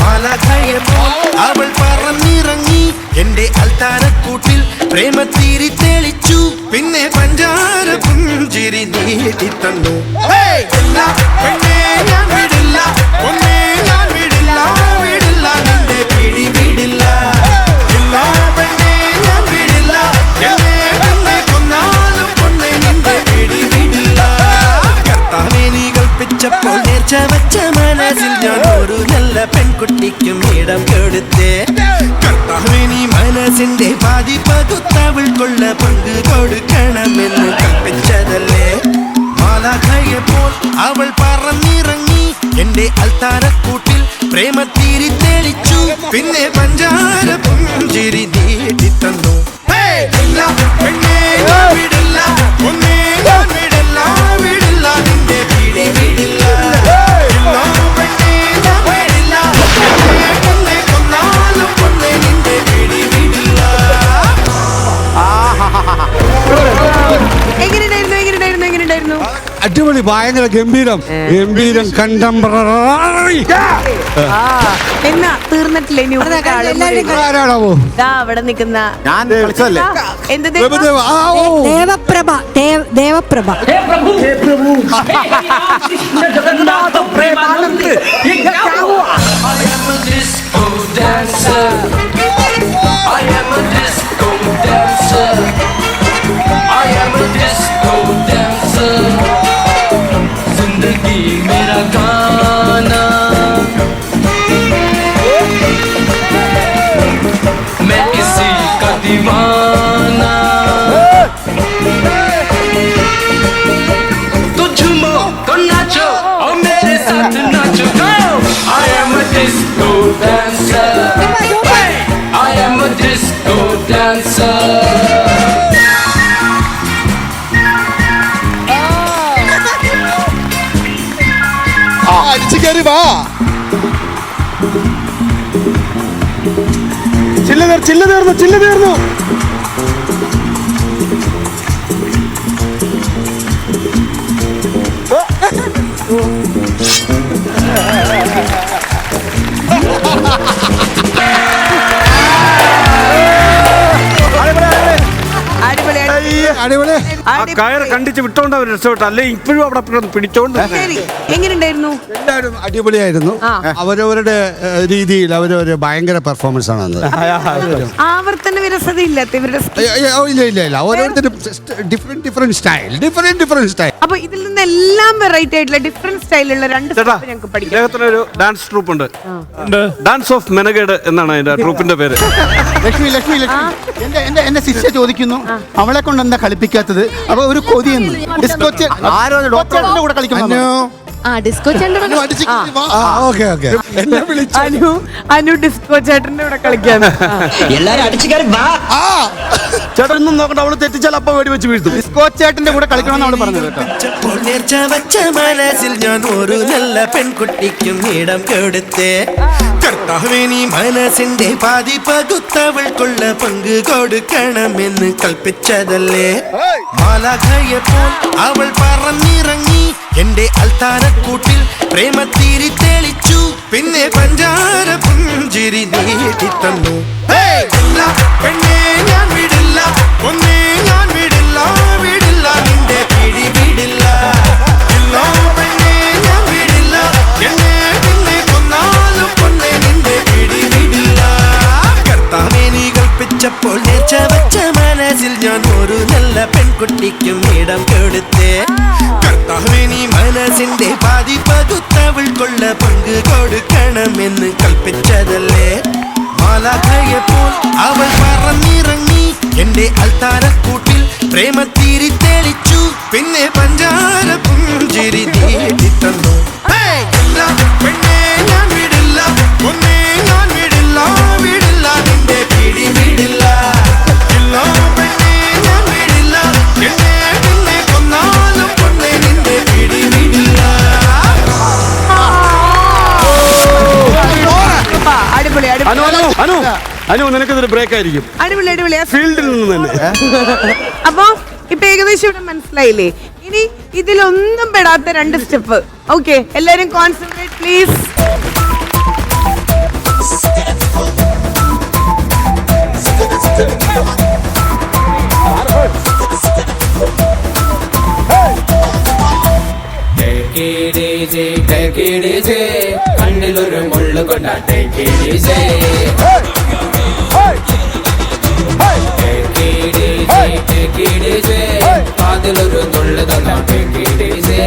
മാലാഖയെപ്പോൾ അവൾ പറന്നിറങ്ങി എന്റെ അൽത്താരക്കൂട്ടിൽ പ്രേമത്തീരി തെളിച്ചു പിന്നെ പഞ്ചാര പുഞ്ചിരി നീട്ടി തന്നു പെണ്ണേ ഞാൻ വിടില്ല ഒന്നേ ഞാൻ വിടില്ല വിടില്ല നിന്റെ പിടി വിടില്ല ഇല്ല പെണ്ണേ ഞാൻ വിടില്ല എന്നെ പെണ്ണെ കൊന്നാലും പൊണ്ണെ നിന്റെ പിടി വിടില്ല കർത്താവേ നീ കൽപ്പിച്ചപ്പോൾ നേർച്ച വച്ച മനസ്സിൽ ഞാൻ ഒരു നല്ല പെൺകുട്ടിക്കും ഇടം കൊടുത്തേ കർത്താവേ നീ മനസ്സിന്റെ പാതി പകുത്തവൾക്കുള്ള പങ്ക് കൊടുക്കണമെന്ന് കൽപ്പിച്ചതല്ലേ മാലാഖയെപ്പോൾ അവൾ പറന്നിറങ്ങി എന്റെ അൽത്താരക്കൂട്ടിൽ പ്രേമത്തീരി തെളിച്ചു പിന്നെ പഞ്ചാര പുഞ്ചിരി നീട്ടി തന്നു പെണ്ണേ ഞാൻ വിടില്ല ഒന്നേ ഞാൻ വിടില്ല വിടില്ല നിന്റെ പിടി വിടില്ല ഇല്ല പെണ്ണേ ഞാൻ വിടില്ല എന്നെ പെണ്ണെ കൊന്നാലും പൊണ്ണെ നിന്റെ പിടി വിടില്ല. എങ്ങനെയുണ്ടായിരുന്നു അടിപൊളി, ഭയങ്കര ഗംഭീരം, ഗംഭീരം, കണ്ടംപററി. എന്നാ തീർന്നിട്ടില്ല ഇനി ആരാണാവോ അവിടെ നിൽക്കുന്ന ഞാൻ കളിച്ചതല്ലേ എന്ത് Prabhudeva? Devaprabha Devaprabha I am a disco dancer. I am a disco dancer. I am a disco dancer. जिंदगी मेरा गाना, मैं इसी का दीवाना. तो झूमो तो नाचो और मेरे साथ नाचो. I am a disco dancer. I am a disco dancer. അടിച്ചു കയറി വാ. ചില്ല് തീർന്നു. അടിപൊളി ആ കയറ് കണ്ടിച്ച് വിട്ടോണ്ട് അവർ രക്ഷപ്പെട്ടു, അല്ലെ ഇപ്പോഴും അവിടെ പിടിച്ചോണ്ട്. എങ്ങനെയുണ്ടായിരുന്നു? എല്ലാവരും അടിപൊളിയായിരുന്നു. അവരവരുടെ രീതിയിൽ അവരവര് ഭയങ്കര പെർഫോമൻസ് ആണ് അന്ന്. ആവർത്തന വിരസത ഇല്ലാത്ത ഇവരുടെ ഇല്ല ഓരോരുത്തരും ഡിഫറെന്റ് സ്റ്റൈൽ. അപ്പൊ ഇതിൽ നിന്ന് എല്ലാം വെറൈറ്റി ആയിട്ടുള്ള ഡിഫറെന്റ് സ്റ്റൈലുള്ള രണ്ട് ഞങ്ങൾക്ക് പഠിക്കാം. ഇദ്ദേഹത്തിനൊരു ഡാൻസ് ട്രൂപ്പ് ഉണ്ട്, ഡാൻസ് ഓഫ് മെനഗേഡ് എന്നാണ് അതിന്റെ ട്രൂപ്പിന്റെ പേര്. ലക്ഷ്മി എന്റെ ശിഷ്യ ചോദിക്കുന്നു അവളെ കൊണ്ട് എന്താ കളിപ്പിക്കാത്തത്? അപ്പൊ ഒരു കൊതിയെന്ന് ഡിസ്കോ ഡോക്ടറിന്റെ കൂടെ കളിക്കുന്നു. ഡിസ്കോ എന്നെ വിളിച്ചു അനു ഡിസ്കോ ചേട്ടന്റെ കൂടെ കളിക്കാൻ. എല്ലാരും അടിച്ചു കയറി ചേട്ടൻ ഒന്നും നോക്കണ്ട, അവള് തെറ്റിച്ചാൽ അപ്പൊ വെടി വെച്ച് വീഴ്ത്തും. ഡിസ്കോ ചേട്ടന്റെ കൂടെ കളിക്കണമെന്ന് അവള് പറഞ്ഞത് കേട്ടോ. നേർച്ച വച്ച മനസ്സിൽ ഞാൻ ഒരു നല്ല പെൺകുട്ടിക്കും ഇടം കൊടുത്തേ കർത്താവേ നീ മനസ്സിന്റെ പാതി പകുത്തവൾക്കുള്ള പങ്ക് കൊടുക്കണമെന്ന് കൽപ്പിച്ചതല്ലേ മാലാഖയെപ്പോൾ അവൾ പറന്നിറങ്ങി എന്റെ അൽത്താരക്കൂട്ടിൽ പ്രേമത്തീരി തെളിച്ചു പിന്നെ പഞ്ചാര പുഞ്ചിരി നീട്ടി തന്നു പെണ്ണേ ഞാൻ വിടില്ല ഒന്നേ ഞാൻ വിടില്ല വിടില്ല നിന്റെ പിടി വിടില്ല ഇല്ല പെണ്ണേ ഞാൻ വിടില്ല എന്നെ പിന്നെ കൊന്നാലും പൊണ്ണെ നിന്റെ പിടി വിടില്ല കർത്താവേ നീ കൽപ്പിച്ചപ്പോൾ നേർച്ച വച്ച മനസ്സിൽ ഞാൻ ഒരു നല്ല പെൺകുട്ടിക്കും ഇടം കൊടുത്തേ കർത്താവേ നീ മനസ്സിന്റെ പാതി പകുത്തവൾക്കുള്ള പങ്ക് കൊടുക്കണമെന്ന് കൽപ്പിച്ചതല്ലേ മാലാഖയെപ്പോൾ അവൾ പറന്നിറങ്ങി എന്റെ അൽത്താരക്കൂട്ടിൽ പ്രേമത്തീരി തെളിച്ചു പിന്നെ പഞ്ചാര പുഞ്ചിരി നീട്ടി തന്നു പെണ്ണേ ഞാൻ വിടില്ല ഒന്നേ ഞാൻ വിടില്ല വിടില്ല നിന്റെ പിടി വിടില്ല ഇല്ല പെണ്ണേ ഞാൻ വിടില്ല എന്നെ പിന്നെ കൊന്നാലും പൊണ്ണെ നിന്റെ പിടി വിടില്ല. അടിപൊളി അനു നിനക്കിതൊരു ബ്രേക്ക് ആയിരിക്കും. അടിപൊളി ഫീൽഡിൽ നിന്ന് തന്നെ. അപ്പൊ ഇപ്പൊ ഏകദേശം ഇവിടെ മനസ്സിലായില്ലേ? ഇനി ഇതിലൊന്നും പെടാത്ത രണ്ട് സ്റ്റെപ്പ്. ഓക്കെ, എല്ലാരും കോൺസെൻട്രേറ്റ് പ്ലീസ്. ഡീസേ കണ്ണിലൊരു മുള്ളു കൊണ്ട ടേക്ക് ഡീസേ കാതിലൊരു നുള്ളു തന്ന ടേക്ക് ഡീസേ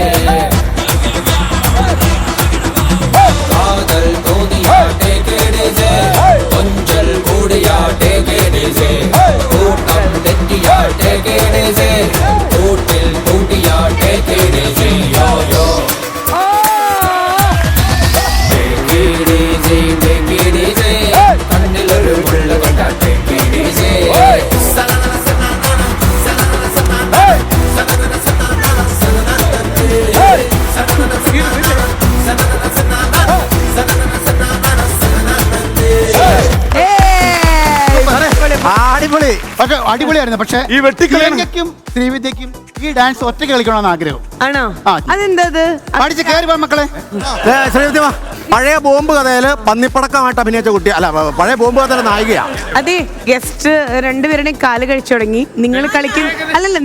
കാതൽ തോന്നിയ ടേക്ക് ഡീസേ കൊഞ്ചൽ കൂടിയ ടേക്ക് ഡീസേ കൂട്ടം തെറ്റിയ ടേക്ക് ഡീസേ കൂട്ടിൽ കൂട്ടിയ ടേക്ക് ഡീസേ യോ യോ കണ്ണിലൊരു മുള്ളു കൊണ്ട ടേക്ക് ഡീസേ അടിപൊളി. പക്ഷെ അടിപൊളിയായിരുന്നു. പക്ഷെ ഈ വെട്ടിക്കും ശ്രീവിദ്യക്കും ഈ ഡാൻസ് ഒറ്റ കളിക്കണമെന്ന് ആഗ്രഹം. ആണോ? ആ. അതെന്താ അടിച്ച് കയറി പോ മക്കളെ. ശ്രീവിദ്യ പഴയ ബോംബ് കഥയില് പന്നിപ്പടക്കമായിട്ട് അഭിനയിച്ച കുട്ടി അല്ല, പഴയ ബോംബ് കഥയിലെ നായികയാ. അതെ, ഗസ്റ്റ് രണ്ടുപേരുടെയും കാല് കഴിച്ചു തുടങ്ങി. നിങ്ങൾ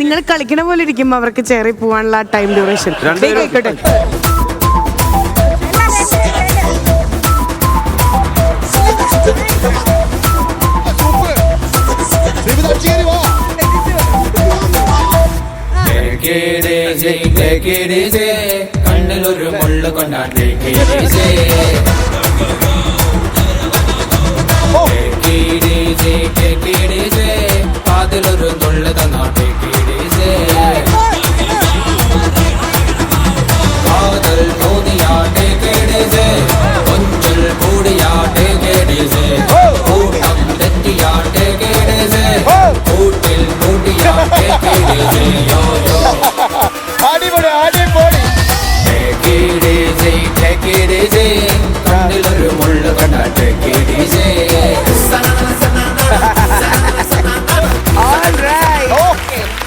നിങ്ങൾ കളിക്കണ പോലെ ഇരിക്കും അവർക്ക് ചേറി പോവാനുള്ള ടൈം ഡ്യൂറേഷൻ. ആയിക്കോട്ടെ. കണ്ണിലൊരു മുള്ളു കൊണ്ടാട്ടേ കാതിലൊരു നുള്ളു തന്നാട്ടേ കാതൽ തോന്നിയാട്ടേ കൊഞ്ചൽ കൂടിയാട്ടേ കൂട്ടം തെറ്റിയാട്ടേ കൂട്ടിൽ കൂട്ടിയാട്ടേ യോ യോ അടിപൊളി അടിപൊളി. കണ്ണിലൊരു മുള്ളു കണ്ടാട്ടേ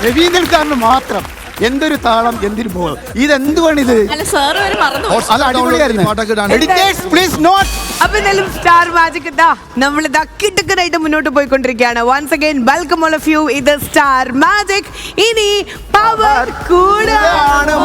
രവീന്ദ്രൻ മാത്രം എന്തൊരു താളം, എന്തൊരു ബോൾ. ഇതെന്തുവാണ് ഇത്? അത് അടിപൊളിയായിരുന്നു. അപ്പൊ എന്തായാലും സ്റ്റാർ മാജിക് നമ്മൾ കിട്ടുക്കനായിട്ട് മുന്നോട്ട് പോയിക്കൊണ്ടിരിക്കുകയാണ്. Once again welcome all of you. ഇത് സ്റ്റാർ മാജിക്. ഇനി പവർ കൂടാണ്.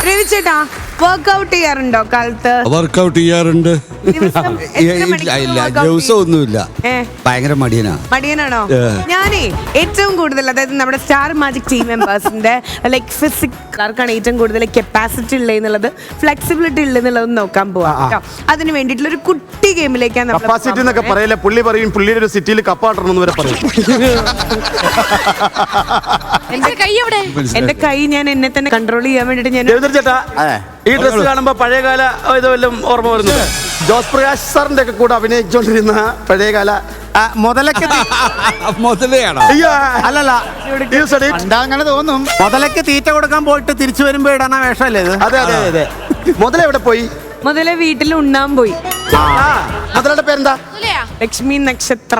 രവിചേട്ടാ വർക്ക്ഔട്ട് ചെയ്യാറുണ്ടോ കാലത്ത്? വർക്ക്ഔട്ട് ചെയ്യാറുണ്ട്. ദിവസം ഒന്നുമില്ല, ഭയങ്കര മടിയനാണോ? ഞാനേ ഏറ്റവും കൂടുതൽ, അതായത് നമ്മുടെ സ്റ്റാർ മാജിക് ടീം മെമ്പേഴ്സിന്റെ ലൈക് ഫിസിക്കാർക്കാണ് ഏറ്റവും കൂടുതൽ കപ്പാസിറ്റി ഉള്ളതെന്നുള്ളത്, ഫ്ലെക്സിബിലിറ്റി ഉള്ളതെന്നുള്ളത് നോക്കാൻ പോവാം കേട്ടോ. അതിന് വേണ്ടിയിട്ടുള്ള ഒരു കുട്ടി ഗെയിമിലേക്കാണ്. കപ്പാസിറ്റി എന്നൊക്കെ പറയില്ല, പുള്ളി പറയും പുള്ളിയുടെ ഒരു സിറ്റിയിൽ കപ്പാട്ടണം വരെ പറയും. എന്റെ കൈ ഞാൻ എന്നെ തന്നെ കൺട്രോൾ ചെയ്യാൻ വേണ്ടിട്ട് ഞാൻ ചേട്ടാ ഈ ഡ്രസ് കാണുമ്പോ പഴയകാല ഇത് വല്ലതും ഓർമ്മ വരുന്നത്? ജോസ് പ്രകാശ് സാറിന്റെ ഒക്കെ കൂടെ അഭിനയിച്ചോണ്ടിരുന്ന പഴയകാല മുതലയാണോ? അല്ലല്ല, അങ്ങനെ തോന്നും. മുതലക്ക് തീറ്റ കൊടുക്കാൻ പോയിട്ട് തിരിച്ചു വരുമ്പോ ഇടാന വേഷമല്ലേ ഇത്? അതെ അതെ അതെ. മുതല എവിടെ പോയി? മുതല വീട്ടിൽ ഉണ്ണാൻ പോയി. മുതലയുടെ പേരെന്താ? ലക്ഷ്മി നക്ഷത്ര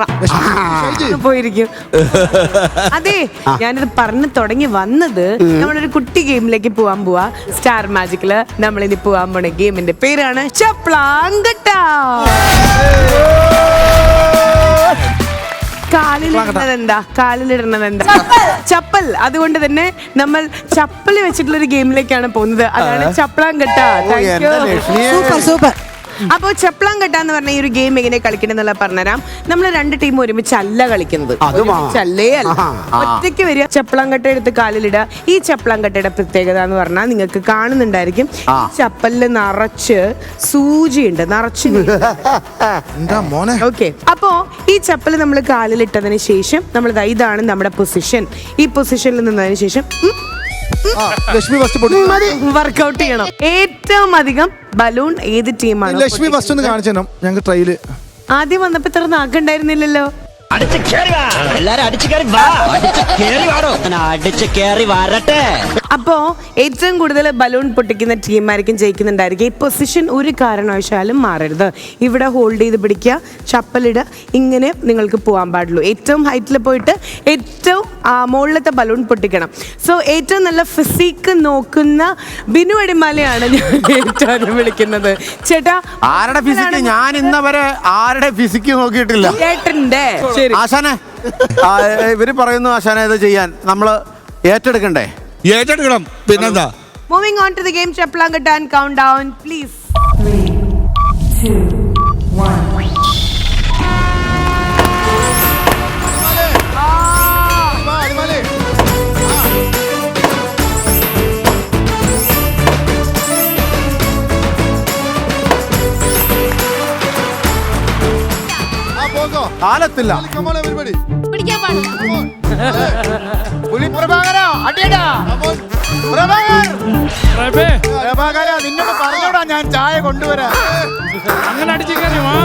പോയിരിക്കും. അതെ, ഞാനിത് പറഞ്ഞു തുടങ്ങി വന്നത് നമ്മളൊരു കുട്ടി ഗെയിമിലേക്ക് പോവാൻ പോവാ. സ്റ്റാർ മാജിക്കില് നമ്മളിനി പോവാൻ പോണ ഗെയിമിന്റെ പേരാണ് ചപ്ലാങ്കട്ട. കാലിലിടുന്നത് എന്താ? ചപ്പൽ. അതുകൊണ്ട് തന്നെ നമ്മൾ ചപ്പല് വെച്ചിട്ടുള്ള ഒരു ഗെയിമിലേക്കാണ് പോകുന്നത്. അതാണ് ചപ്ലാങ്കട്ട. Super super. അപ്പോൾ ചപ്ലാങ്കട്ട എന്ന് പറഞ്ഞ ഈ ഒരു ഗെയിം എങ്ങനെ കളിക്കണം എന്നുള്ള പറഞ്ഞുതരാം. നമ്മൾ രണ്ട് ടീം ഒരുമിച്ചല്ല കളിക്കുന്നത്, ഒരുമിച്ചല്ലേ അല്ല, ഒറ്റയ്ക്ക് വരിക, ചപ്ലാങ്കട്ട എടുത്ത് കാലിലിടുക. ഈ ചപ്ലാങ്കട്ടയുടെ പ്രത്യേകത എന്ന് പറഞ്ഞാൽ നിങ്ങൾക്ക് കാണുന്നുണ്ടായിരിക്കും, ഈ ചപ്പലില് നിറച്ച് സൂചിയുണ്ട്, നിറച്ച്. ഓക്കെ, അപ്പോ ഈ ചപ്പല് നമ്മൾ കാലിലിട്ടതിന് ശേഷം നമ്മൾ ഇതാണ് നമ്മുടെ പൊസിഷൻ. ഈ പൊസിഷനിൽ നിന്നതിന് ശേഷം ലക്ഷ്മി ഫസ്റ്റ് വർക്ക്ഔട്ട് ചെയ്യണം. ഏറ്റവും അധികം ബലൂൺ ഏത് ടീമാണ്? ലക്ഷ്മി ഫസ്റ്റ് ഒന്ന് കാണിച്ചു ഞങ്ങൾക്ക് ട്രയല്. ആദ്യം വന്നപ്പോ ഇത്ര നാക്കുണ്ടായിരുന്നില്ലല്ലോ. അടിച്ച് കേറി വാ എല്ലാരും അടിച്ച് കേറി വാ അടിച്ച് കേറി വാടോ അടിച്ച് കേറി വരട്ടെ. അപ്പോ ഏറ്റവും കൂടുതൽ ബലൂൺ പൊട്ടിക്കുന്ന ടീമായിരിക്കും ജയിക്കുന്നുണ്ടായിരിക്കും. ഈ പൊസിഷൻ ഒരു കാരണവശാലും മാറരുത്. ഇവിടെ ഹോൾഡ് ചെയ്ത് പിടിക്കുക, ചപ്പലിടുക, ഇങ്ങനെ നിങ്ങൾക്ക് പോകാൻ പാടുള്ളൂ. ഏറ്റവും ഹൈറ്റിൽ പോയിട്ട് ഏറ്റവും മുകളിലത്തെ ബലൂൺ പൊട്ടിക്കണം. സോ ഏറ്റവും നല്ല ഫിസിക്ക് നോക്കുന്ന ബിനു അടിമാലിയാണ് ഞാൻ ഏറ്റവും വിളിക്കുന്നത്. ചേട്ടാ, ആരുടെ ഫിസിക്ക്? ഞാൻ ഇന്നവരെ ആരുടെ ഫിസിക്ക് നോക്കിയിട്ടില്ല. ചേട്ടന്റെ ആശാനെ, ഇവര് പറയുന്നു ആശാനെ ഇത് ചെയ്യാൻ നമ്മള് ഏറ്റെടുക്കണ്ടേ? ഏറ്റെടുക്കണം, പിന്നെന്താ. Moving on to the game ചപ്ലാങ്കട്ട് ആൻഡ് കൗണ്ട് ഡൗൺ പ്ലീസ്. 3, 2, 1. കാലത്തില്ല. പിടിക്കാൻ പാടില്ല. നിന്നോട് പറഞ്ഞോടാ ഞാൻ ചായ കൊണ്ടുവരാ. അങ്ങനെ അടിച്ചു കയറി വാ.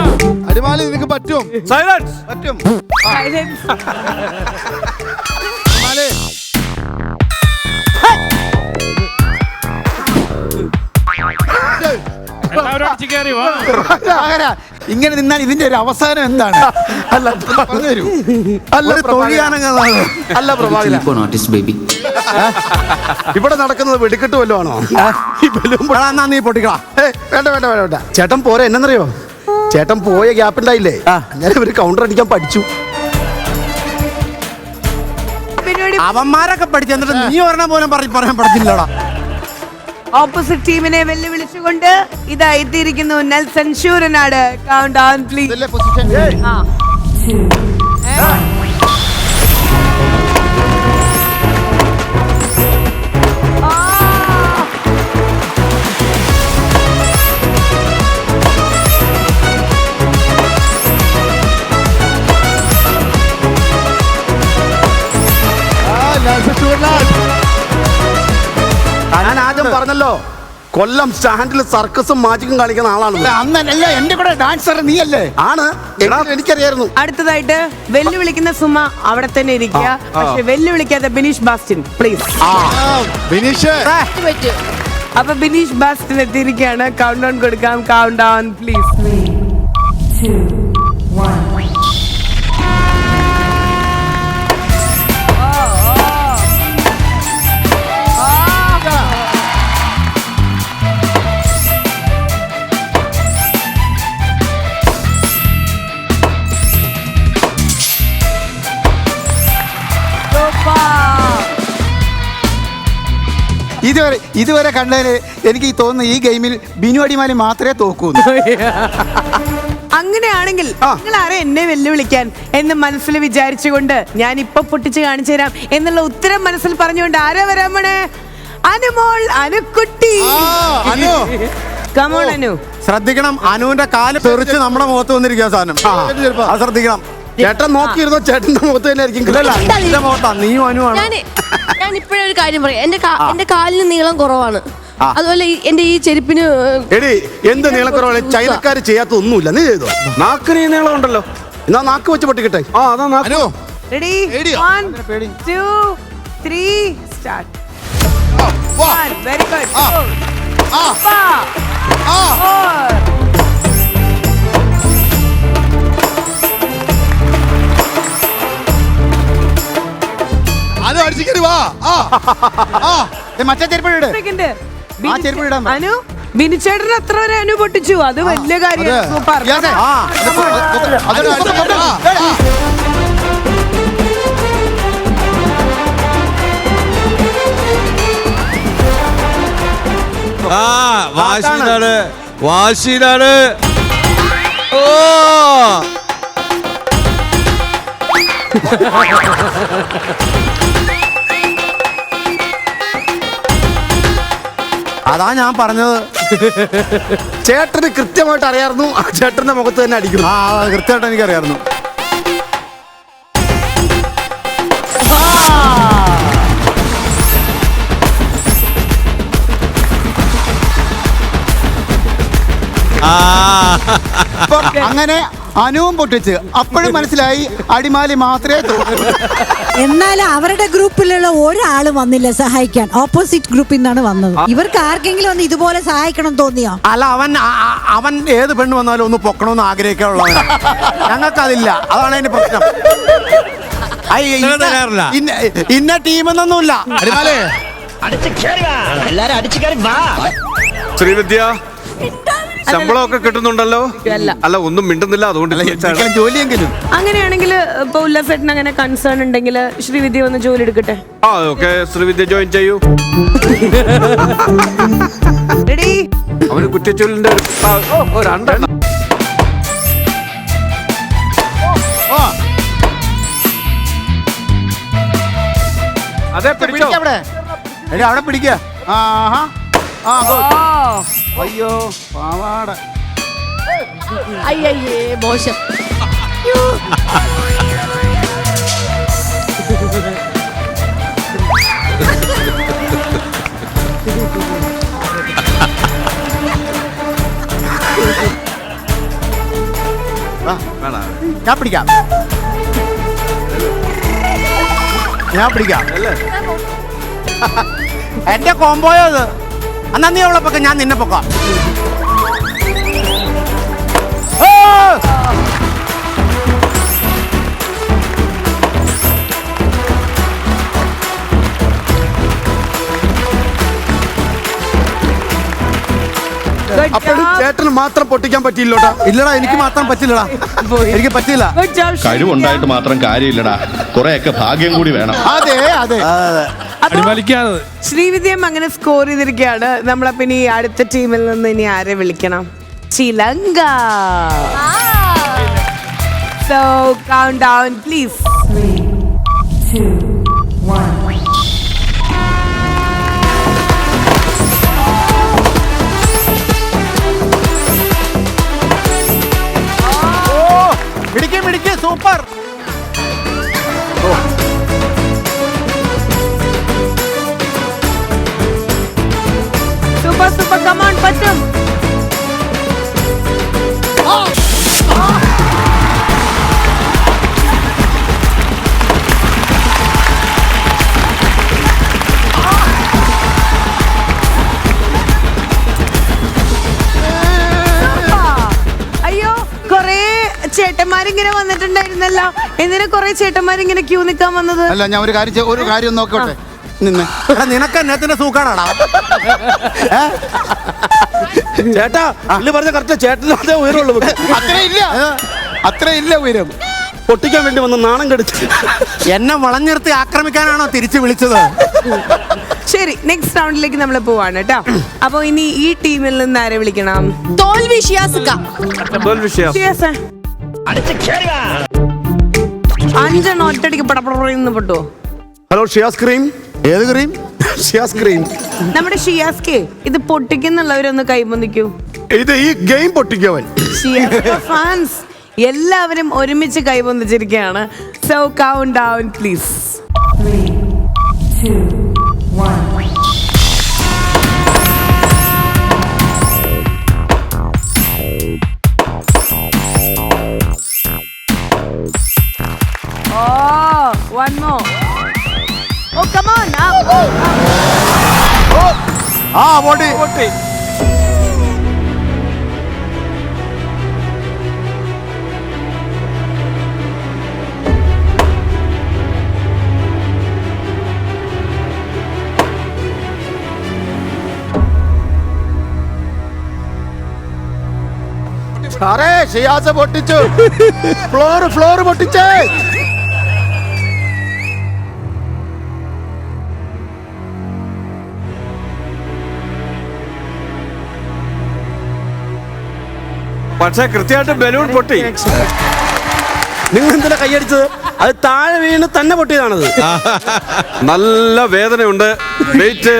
അടിമാലി നിനക്ക് പറ്റും. സൈലൻസ്. പറ്റും. അടിമാലി എല്ലാവരും അടിച്ചു കയറി വാ. ഇങ്ങനെ നിന്നാൽ ഇതിന്റെ ഒരു അവസാനം എന്താണ്? അല്ല പറഞ്ഞു തരൂ. അല്ല തൊഴിയാനങ്ങളാണ്. അല്ല പ്രഭാകര, ഇവിടെ നടക്കുന്നത് വെടിക്കെട്ട് വല്ലതും ആണോ? എന്നാ നീ പൊട്ടിക്കളാ. വേണ്ട വേണ്ട വേണ്ട വേണ്ട ചേട്ടൻ പോരെ. എന്നറിയോ, ചേട്ടൻ പോയ ഗ്യാപ്പ് ഉണ്ടായില്ലേ, അങ്ങനെ ഇവര് കൗണ്ടർ അടിക്കാൻ പഠിച്ചു. അവന്മാരൊക്കെ പഠിച്ചു, എന്നിട്ട് നീ ഒരെണ്ണം പോലും പറയാൻ പഠിച്ചില്ലടാ. ഓപ്പോസിറ്റ് ടീമിനെ വെല്ലുവിളിച്ചുകൊണ്ട് ഇതാ എത്തിയിരിക്കുന്നു Nelson Sooranad. Count down please. ഞാൻ ആദ്യം പറഞ്ഞല്ലോ, കൊല്ലം സ്റ്റാൻഡിൽ സർക്കസും മാജിക്കും കളിക്കുന്ന ആളാണ്. അന്നല്ല എന്റെ കൂടെ ഡാൻസർ നീയല്ലേ? ആണ്, എനിക്കറിയായിരുന്നു. അടുത്തതായിട്ട് വെല്ലുവിളിക്കുന്ന സുമ അവിടെ തന്നെ ഇരിക്കുക. പക്ഷെ വെല്ലുവിളിക്കാതെ ബിനീഷ് ബാസ്റ്റിൻ പ്ലീസ്. ബിനീഷ് പറ്റും. അപ്പൊ ബിനീഷ് ബാസ്റ്റിൻ എത്തിയിരിക്കുകയാണ്. കൗണ്ട് ഡൗൺ കൊടുക്കാം. Count down please. 3, 2, 1. ഇതുവരെ കണ്ടതിന് എനിക്ക് തോന്നുന്നു ഈ ഗെയിമിൽ ബിനു അടിമാലി മാത്രമേ തോക്കൂ. അങ്ങനെയാണെങ്കിൽ നിങ്ങൾ ആരെ എന്നെ വെല്ലുവിളിക്കാൻ എന്ന് മനസ്സിൽ വിചാരിച്ചുകൊണ്ട് ഞാൻ ഇപ്പൊ പൊട്ടിച്ച് കാണിച്ചു തരാം എന്നുള്ള ഉത്തരം മനസ്സിൽ പറഞ്ഞുകൊണ്ട് ആരാ വരാൻ പോണേ? അനുമോൾ, അനുക്കുട്ടി. കമോൺ അനു. ശ്രദ്ധിക്കണം, അനുവിന്റെ കാല് തെറിച്ച് നമ്മുടെ മുഖത്ത് വന്നിരിക്കുക സാധനം. അത് ശ്രദ്ധിക്കണം. ചേട്ടൻ നോക്കിയിരുന്നോ? ചേട്ടന്റെ മുഖത്ത് തന്നെ ആയിരിക്കും. നീയും അനുവാണ്. ഞാൻ ഇപ്പോഴേ ഒരു കാര്യം പറയാം. എന്റെ കാലിന് നീളം കുറവാണ്. അതുപോലെ എന്റെ ഈ ചെരുപ്പിന് എന്ത് നീളക്കുറവാണ്? ചൈനക്കാര് ചെയ്യാത്ത ഒന്നുമില്ല. നീ ചെയ്തോ? നാക്കിന് ഈ നീളം ഉണ്ടല്ലോ. എന്നാ നാക്ക് വെച്ച് പൊട്ടിക്കട്ടെ. അതാ നാക്ക്. റെഡി? 1, 2, 3 സ്റ്റാർട്ട്. Very good. 4. അത് അടിച്ചു കയറി വാ. മറ്റേ ചെരുപ്പിട്. അനു, ബിനിച്ചേട്ടന് അത്ര വരെ അനു പൊട്ടിച്ചു. അത് വലിയ കാര്യമാണ്. സൂപ്പർ. വാശിയിലാണ്, വാശിയിലാണ്. ഓ അതാ ഞാൻ പറഞ്ഞത്. ചേട്ടന് കൃത്യമായിട്ട് അറിയായിരുന്നു. ചേട്ടന്റെ മുഖത്ത് തന്നെ അടിക്കുന്നു. കൃത്യമായിട്ട് എനിക്കറിയായിരുന്നു. അങ്ങനെ അനുവും പൊട്ടിച്ച്. അപ്പോഴും മനസ്സിലായി അടിമാലി മാത്രമേ തോന്നുള്ളൂ. എന്നാലും അവരുടെ ഗ്രൂപ്പിലുള്ള ഒരാള് വന്നില്ല സഹായിക്കാൻ. ഓപ്പോസിറ്റ് ഗ്രൂപ്പിൽ നിന്നാണ് വന്നത്. ഇവർക്ക് ആർക്കെങ്കിലും ഒന്ന് ഇതുപോലെ സഹായിക്കണം തോന്നിയോ? അല്ല, അവൻ ഏത് പെണ്ണ് വന്നാലും ഒന്ന് പൊക്കണമെന്ന് ആഗ്രഹിക്കാനുള്ളവൻ. ഞങ്ങൾക്കതില്ല, അതാണ് അതിന്റെ പ്രശ്നം. ഇന്ന ടീമെന്നൊന്നുമില്ല. അടിമാലേ ശ്രീവിദ്യ ശമ്പളമൊക്കെ കിട്ടുന്നുണ്ടല്ലോ? അല്ല, ഒന്നും മിണ്ടുന്നില്ല, അതുകൊണ്ട് ജോലിയെങ്കിലും. അങ്ങനെയാണെങ്കിൽ ഇപ്പൊ ഉല്ലാസേട്ടൻ അങ്ങനെ കൺസേൺ ഉണ്ടെങ്കിൽ ശ്രീവിദ്യ ഒന്ന് ജോലി എടുക്കട്ടെ. ആ ഓക്കെ, ശ്രീവിദ്യ ജോയിൻ ചെയ്യൂ. റെഡി? അവന് കുറ്റിച്ചൊല്ലിന്റെ രണ്ടെണ്ണം. അതെ, പിടിച്ചോ. അവിടെ പിടിക്ക. അയ്യോ പാവാട. അയ്യേ മോശം. ഞാൻ പിടിക്കാം. എന്റെ കോമ്പോയോ അത്. എന്നാ നീ അവളെ പൊക്ക, ഞാൻ നിന്നെ പൊക്കാം. അപ്പോഴും ചേട്ടന് മാത്രം പൊട്ടിക്കാൻ പറ്റിയില്ലോട്ടാ? ഇല്ലടാ, എനിക്ക് മാത്രം പറ്റില്ലടാ. എനിക്ക് പറ്റില്ല. കഴിവുണ്ടായിട്ട് മാത്രം കാര്യമില്ലടാ, കുറെയൊക്കെ ഭാഗ്യം കൂടി വേണം. അതെ അതെ. അടിമലിക്കാതെ. ശ്രീവിദ്യം അങ്ങനെ സ്കോർ ചെയ്തിരിക്കുകയാണ്. നമ്മളപ്പോ ഇനി അടുത്ത ടീമിൽ നിന്ന് ഇനി ആരെ വിളിക്കണം? Sri Lanka. So count down please. 3, 2, 1. മിടിക്ക് സൂപ്പർ. സൂപ്പർ കമാൺ, പറ്റും. അയ്യോ, കൊറേ ചേട്ടന്മാരിങ്ങനെ വന്നിട്ടുണ്ടായിരുന്നല്ലോ. എന്തിനാ കൊറേ ചേട്ടന്മാരിങ്ങനെ ക്യൂ നിക്കാൻ വന്നത്? അല്ല, ഞാൻ ഒരു കാര്യം നോക്കട്ടെ. നിന്ന് നിനക്ക് എന്നത്തിന്റെ സൂക്കാണാടാ. ചേട്ടാ, പുള്ളി പറഞ്ഞ കറക്റ്റ് ചേട്ടന് അതേ ഉയരമുള്ളൂ. അത്ര ഇല്ല ഉയരം. പൊട്ടിക്കാൻ വേണ്ടി വന്ന് നാണം കടിച്ചു. എന്നെ വളഞ്ഞിർത്തി ആക്രമിക്കാനാണോ തിരിച്ചു വിളിച്ചത്? ശരി, നെക്സ്റ്റ് റൗണ്ടിലേക്ക് നമ്മൾ പോവാണ് കേട്ടോ. അപ്പൊ ഇനി ഈ ടീമിൽ നിന്ന് ആരെ വിളിക്കണം? തോൽവി ഷിയാസ്ക. ഷിയാസ്. 5 ഒറ്റടിക്ക് പടപടന്ന് പൊട്ടുവോ? Hello, Shiyas cream. ഏത് ക്രീം? ഷിയാസ് ക്രീം. നമ്മുടെ ഷിയാസ്കെ ഇത് പൊട്ടിക്കുന്നുള്ളവരൊന്ന് കൈമൊന്നിക്കൂ. ഇത് ഈ ഗെയിം പൊട്ടിക്കവൻ. ഫാൻസ് എല്ലാവരും ഒരുമിച്ച് കൈവന്നിച്ചിരിക്കുകയാണ്. So count down please. 3, 2, 1. Oh, one more. Oh, come on now. പൊട്ടി. സാറേ, ഷിയാസ് പൊട്ടിച്ചു. ഫ്ലോർ പൊട്ടിച്ചേ. പക്ഷെ കൃത്യമായിട്ട് ബലൂൺ പൊട്ടി. നിങ്ങൾ എന്തിനാ കൈയടിച്ചത്? അത് താഴെ വീണ് തന്നെ പൊട്ടിയതാണത്. നല്ല വേദനയുണ്ട്. വെയിറ്റ്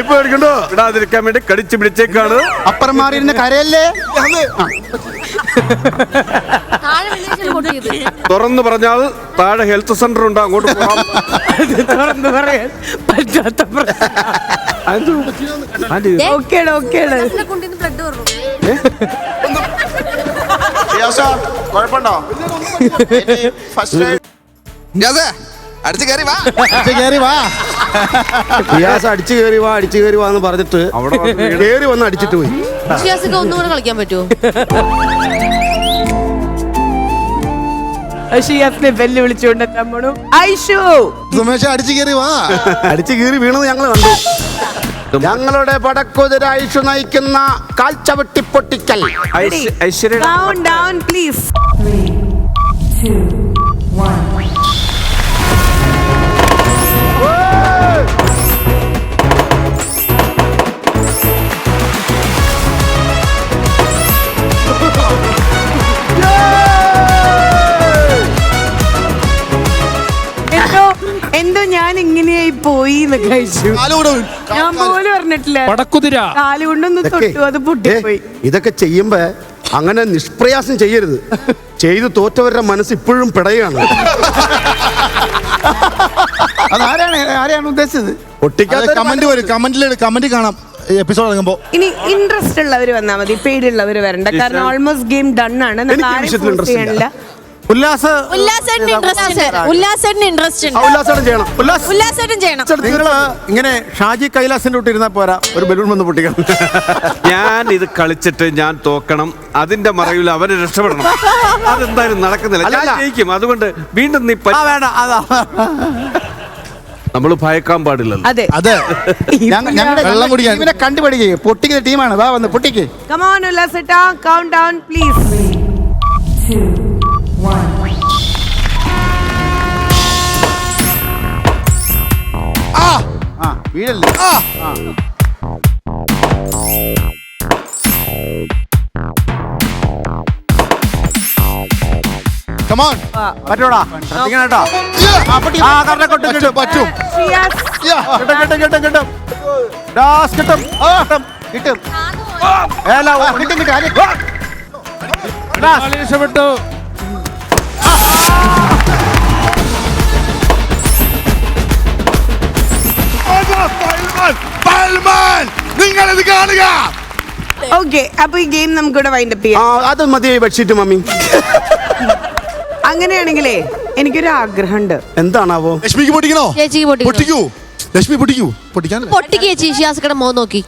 പേടിക്കണ്ടോ? ഇടാതിരിക്കാൻ വേണ്ടി കടിച്ചു പിടിച്ചേക്കാണ്. അപ്പുറം മാറിയിരുന്ന കരയല്ലേ? തുറന്നു പറഞ്ഞാൽ താഴെ ഹെൽത്ത് സെന്റർ ഉണ്ട്, അങ്ങോട്ട് പോകാം. തുറന്നു പറയാൻ പറ്റാത്ത കുഴപ്പമുണ്ടോ? ഫസ്റ്റ് അടിച്ചു കയറി വാ അടിച്ചു കയറി വാ എന്ന് പറഞ്ഞിട്ട് അവിടെ കയറി വന്ന് അടിച്ചിട്ട് പോയി. ഷിയാസൊക്കെ ഒന്നുകൂടെ കളിക്കാൻ പറ്റുമോ? ഷിയാസിനെ വെല്ലുവിളിച്ചുകൊണ്ട് നമ്മളും ഐഷു സുമേഷ് അടിച്ചു കയറി വാ. അടിച്ചു കയറി വീണത് ഞങ്ങൾ കണ്ടു. ഞങ്ങളുടെ പടക്കുതിര ഐഷു നയിക്കുന്ന കാൽച്ചവിട്ടി പൊട്ടിക്കൽ. Aishwarya down please. 3, 2, 1. എന്തോ ഞാൻ ഇങ്ങനെയായി പോയി എന്നൊക്കെ കഴിച്ചു. ഞാൻ പോലും പറഞ്ഞിട്ടില്ല. പടക്കുതിര കാലുകൊണ്ടൊന്ന് തൊട്ടു, അത് പൊട്ടിപ്പോയി. ഇതൊക്കെ ചെയ്യുമ്പോ അങ്ങനെ നിഷ്പ്രയാസം ചെയ്യരുത്. ചെയ്ത് തോറ്റവരുടെ മനസ്സ് ഇപ്പോഴും പിടയാണ്. ആരെയാണ് ഉദ്ദേശിച്ചത്? കമന്റ് കാണാം എപ്പിസോഡ് ഇറങ്ങുമ്പോ. ഇനി ഇൻട്രസ്റ്റ് ഉള്ളവർ വന്നാൽ മതി, പേടിയുള്ളവർ വരണ്ട. കാരണം ഓൾമോസ്റ്റ് ഗെയിം ഡൺ ആണ്. ചെയ്യണില്ല. നിങ്ങള് ഇങ്ങനെ ഷാജി കൈലാസിന്റെ കൂട്ടി ഇരുന്നാ പോരാ, ഒരു ബലൂൺ വന്ന് പൊട്ടിക്കണം. ഞാൻ ഇത് കളിച്ചിട്ട് ഞാൻ തോക്കണം, അതിന്റെ മറവിൽ അവന് രക്ഷപ്പെടണം. അതെന്തായാലും നടക്കുന്നില്ല. ഞാൻ ജയിക്കും. അതുകൊണ്ട് വീണ്ടും നീ നമ്മൾ ഭയക്കാൻ പാടില്ലല്ലോ. അതെ വെള്ളം കുടിക്കാൻ ഇവനെ കണ്ടുപിടിക്കുക. പൊട്ടിക്കുന്ന ടീമാണ്. വാ വന്ന് പൊട്ടിക്ക്. Come on, Ulasita, count down please. 3, 2, 1. വീഴല്ലേ? പറ്റോടാ കേട്ടോ. പറ്റും. കിട്ടും. രക്ഷപ്പെട്ടു. നിങ്ങൾ ഇത് കാണുക. ഓക്കെ, അപ്പൊ ഈ ഗെയിം നമുക്കിവിടെ വൈൻഡ് അപ്പ് ചെയ്യാം. അത് മതിയായി ബെഡ്ഷീറ്റ് മമ്മി. അങ്ങനെയാണെങ്കിലേ എനിക്കൊരു ആഗ്രഹമുണ്ട്. എന്താണാവോ? ലക്ഷ്മിക്ക് പൊട്ടിക്കണോ? ചേച്ചിക്ക് പൊട്ടിക്കൂ. ലക്ഷ്മി പൊട്ടിക്കൂ. പൊട്ടിക്കാനല്ലേ? പൊട്ടിക്ക് ചേച്ചി. ഷിയാസിക്കടെ മോൻ നോക്കി.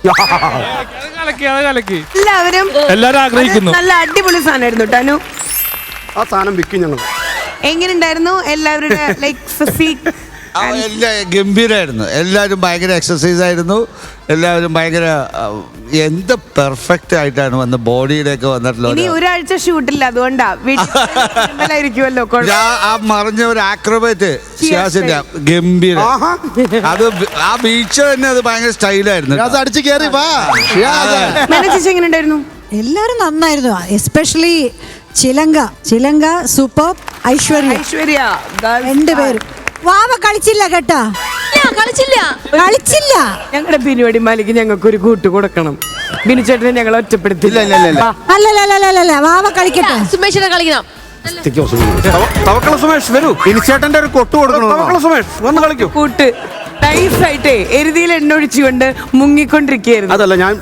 എല്ലാരും ആഗ്രഹിക്കുന്നു. നല്ല അടിപൊളി സാധനമായിരുന്നു ടാനു. ആ സാധനം വിൽക്കും ഞങ്ങൾ. എങ്ങനെ ഉണ്ടായിരുന്നു എല്ലാവരുടെ ലൈക്ക് ഫിസിക്? ഗംഭീരായിരുന്നു. എല്ലാവരും ഭയങ്കര എക്സസൈസ് ആയിരുന്നു. എല്ലാവരും ഭയങ്കര എന്ത് പെർഫെക്റ്റ് ആയിട്ടാണ് വന്ന് ബോഡിയുടെ ഒക്കെ വന്നിട്ടുള്ളത്. ഇനി ഒരാഴ്ച ഷൂട്ടില്ല, അതുകൊണ്ടാ വീട്ടിലായിരിക്കുമല്ലോ. ആ മറിഞ്ഞ ഒരു ആക്രോബേറ്റ് ഷിയാസിന്റെ ഗംഭീര. അത് ആ ബീച്ച് തന്നെ അത് ഭയങ്കര സ്റ്റൈലായിരുന്നു. അടിച്ചു കയറി വാ. എങ്ങനെ ഉണ്ടായിരുന്നു? എല്ലാരും നന്നായിരുന്നു. എസ്പെഷ്യലി ചിലങ്ക സൂപ്പർ. ഐശ്വര്യ രണ്ടുപേരും. വാവ കളിച്ചില്ല കേട്ടാ. കളിച്ചില്ല. ഞങ്ങളുടെ ബിനുവടി മാലിക്ക് ഞങ്ങൾക്ക് ഒരു കൂട്ട് കൊടുക്കണം. ബിനു ചേട്ടനെ ഞങ്ങൾ ഒറ്റപ്പെടുത്തില്ല. അല്ല വാവ കളിക്കട്ടെ. സുമേഷിനെ കളിക്കണം. സുമേഷ് വരൂ. ബിനുചേട്ടന്റെ ഒരു കൊട്ട് കൊടുക്കണം. സുമേഷ് വന്ന് കളിക്കൂ. കൂട്ട് നൈസായിട്ടേ എരുതിയിൽ എണ്ണ ഒഴിച്ചുകൊണ്ട് മുങ്ങിക്കൊണ്ടിരിക്കുകയായിരുന്നു. അതല്ല ഞാൻ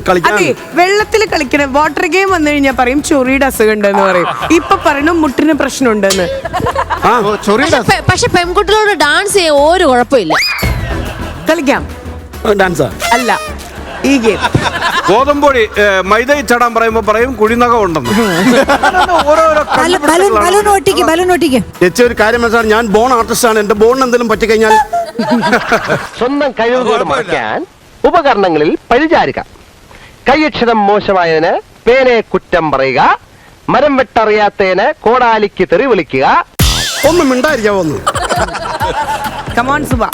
കളിക്കാൻ. അതെ, വെള്ളത്തിൽ കളിക്കണം. വാട്ടർ ഗെയിം വന്നു കഴിഞ്ഞാൽ പറയും ചൊറിയുടെ അസുഖം ഉണ്ടെന്ന് പറയും. ഇപ്പൊ പറയണു മുട്ടിന് പ്രശ്നമുണ്ടെന്ന്. പക്ഷെ പെൺകുട്ടികളോട് ഡാൻസ് ചെയ്യാൻ ഒരു കുഴപ്പമില്ല. കളിക്കാം. ഡാൻസാ അല്ല, ഈ ഗെയിം ഗോതമ്പൊടി മൈദയിൽ ചാടാൻ പറയുമ്പോ പറയും കുഴിനകം ഉണ്ടെന്ന്. ചേച്ചി ഒരു കാര്യം മനസ്സിലാണ്. ഞാൻ ബോൺ ആർട്ടിസ്റ്റ് ആണ്. എന്റെ ബോണിന് എന്തെങ്കിലും പറ്റിക്കഴിഞ്ഞാൽ സ്വന്തം കഴിവുകൾ മറയ്ക്കാൻ ഉപകരണങ്ങളിൽ പഴിചാരുക. കൈയക്ഷരം മോശമായതിന് പേനെ കുറ്റം പറയുക. മരം വെട്ടറിയാത്തതിന് കോടാലിക്ക് തെറി വിളിക്കുക. ഒന്നും മിണ്ടായിരിക്കാവോ ഒന്ന്? കമോൺ സുബ.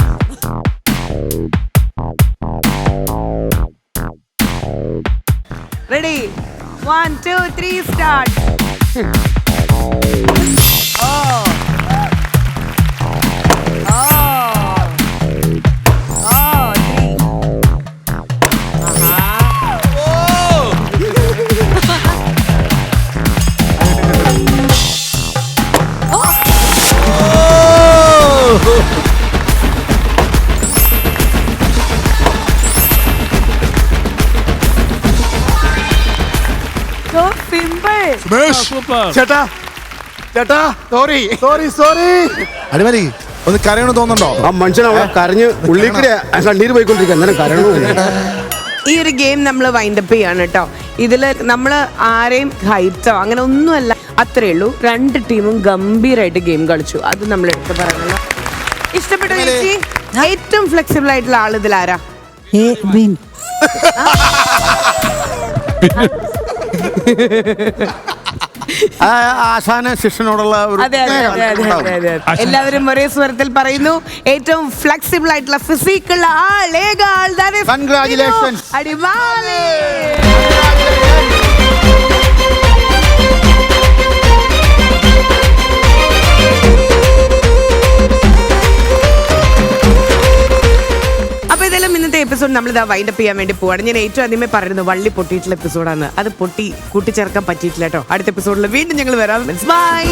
റെഡി? 1, 2, 3 സ്റ്റാർട്ട്. സുമേഷ് ചേട്ടാ ചേട്ടാ സോറി സോറി സോറി. അടിമലി ഒന്ന് കരയണമെന്ന് തോന്നുന്നുണ്ടോ? ആ മനുഷ്യൻ അവിടെ കരഞ്ഞ് ഉള്ളിക്കൂടെ കണ്ണീര് പോയിക്കൊണ്ടിരിക്കുക. എന്നാലും കരയണോ? ഈ ഒരു ഗെയിം നമ്മൾ വൈൻഡപ്പ് ചെയ്യാണ് കേട്ടോ. ഇതില് നമ്മൾ ആരെയും ഹൈറ്റോ അങ്ങനെ ഒന്നുമല്ല, അത്രേ ഉള്ളൂ. 2 ടീമും ഗംഭീരമായിട്ട് ഗെയിം കളിച്ചു. അത് നമ്മൾ എടുത്ത് പറയണല്ലോ. ഇഷ്ടപ്പെട്ട ചേച്ചി ഏറ്റവും ഫ്ലെക്സിബിൾ ആയിട്ടുള്ള ആൾ ഇതിൽ ആരാ? ആശാന ശിഷ്യനോടുള്ള ഒരു അതെ അതെ അതെ അതെ അതെ അതെ. എല്ലാവരും ഒരേ സ്വരത്തിൽ പറയുന്നു ഏറ്റവും ഫ്ലെക്സിബിൾ ആയിട്ടുള്ള ഫിസിക്കുള്ള ആൾ ഏക ആൾ. Congratulations. അടിമാലി. അപ്പൊ ഇതെല്ലാം ഇന്നത്തെ എപ്പിസോഡ് നമ്മൾ ഇതാ വൈൻഡപ്പ് ചെയ്യാൻ വേണ്ടി പോവാണ്. ഞാൻ ഏറ്റവും ആദ്യമേ പറയുന്നു വള്ളി പൊട്ടിയിട്ടുള്ള എപ്പിസോഡാണ്. അത് പൊട്ടി കൂട്ടിച്ചേർക്കാൻ പറ്റിയിട്ടില്ല കേട്ടോ. അടുത്ത എപ്പിസോഡിൽ വീണ്ടും ഞങ്ങൾ വരാം. ബൈ.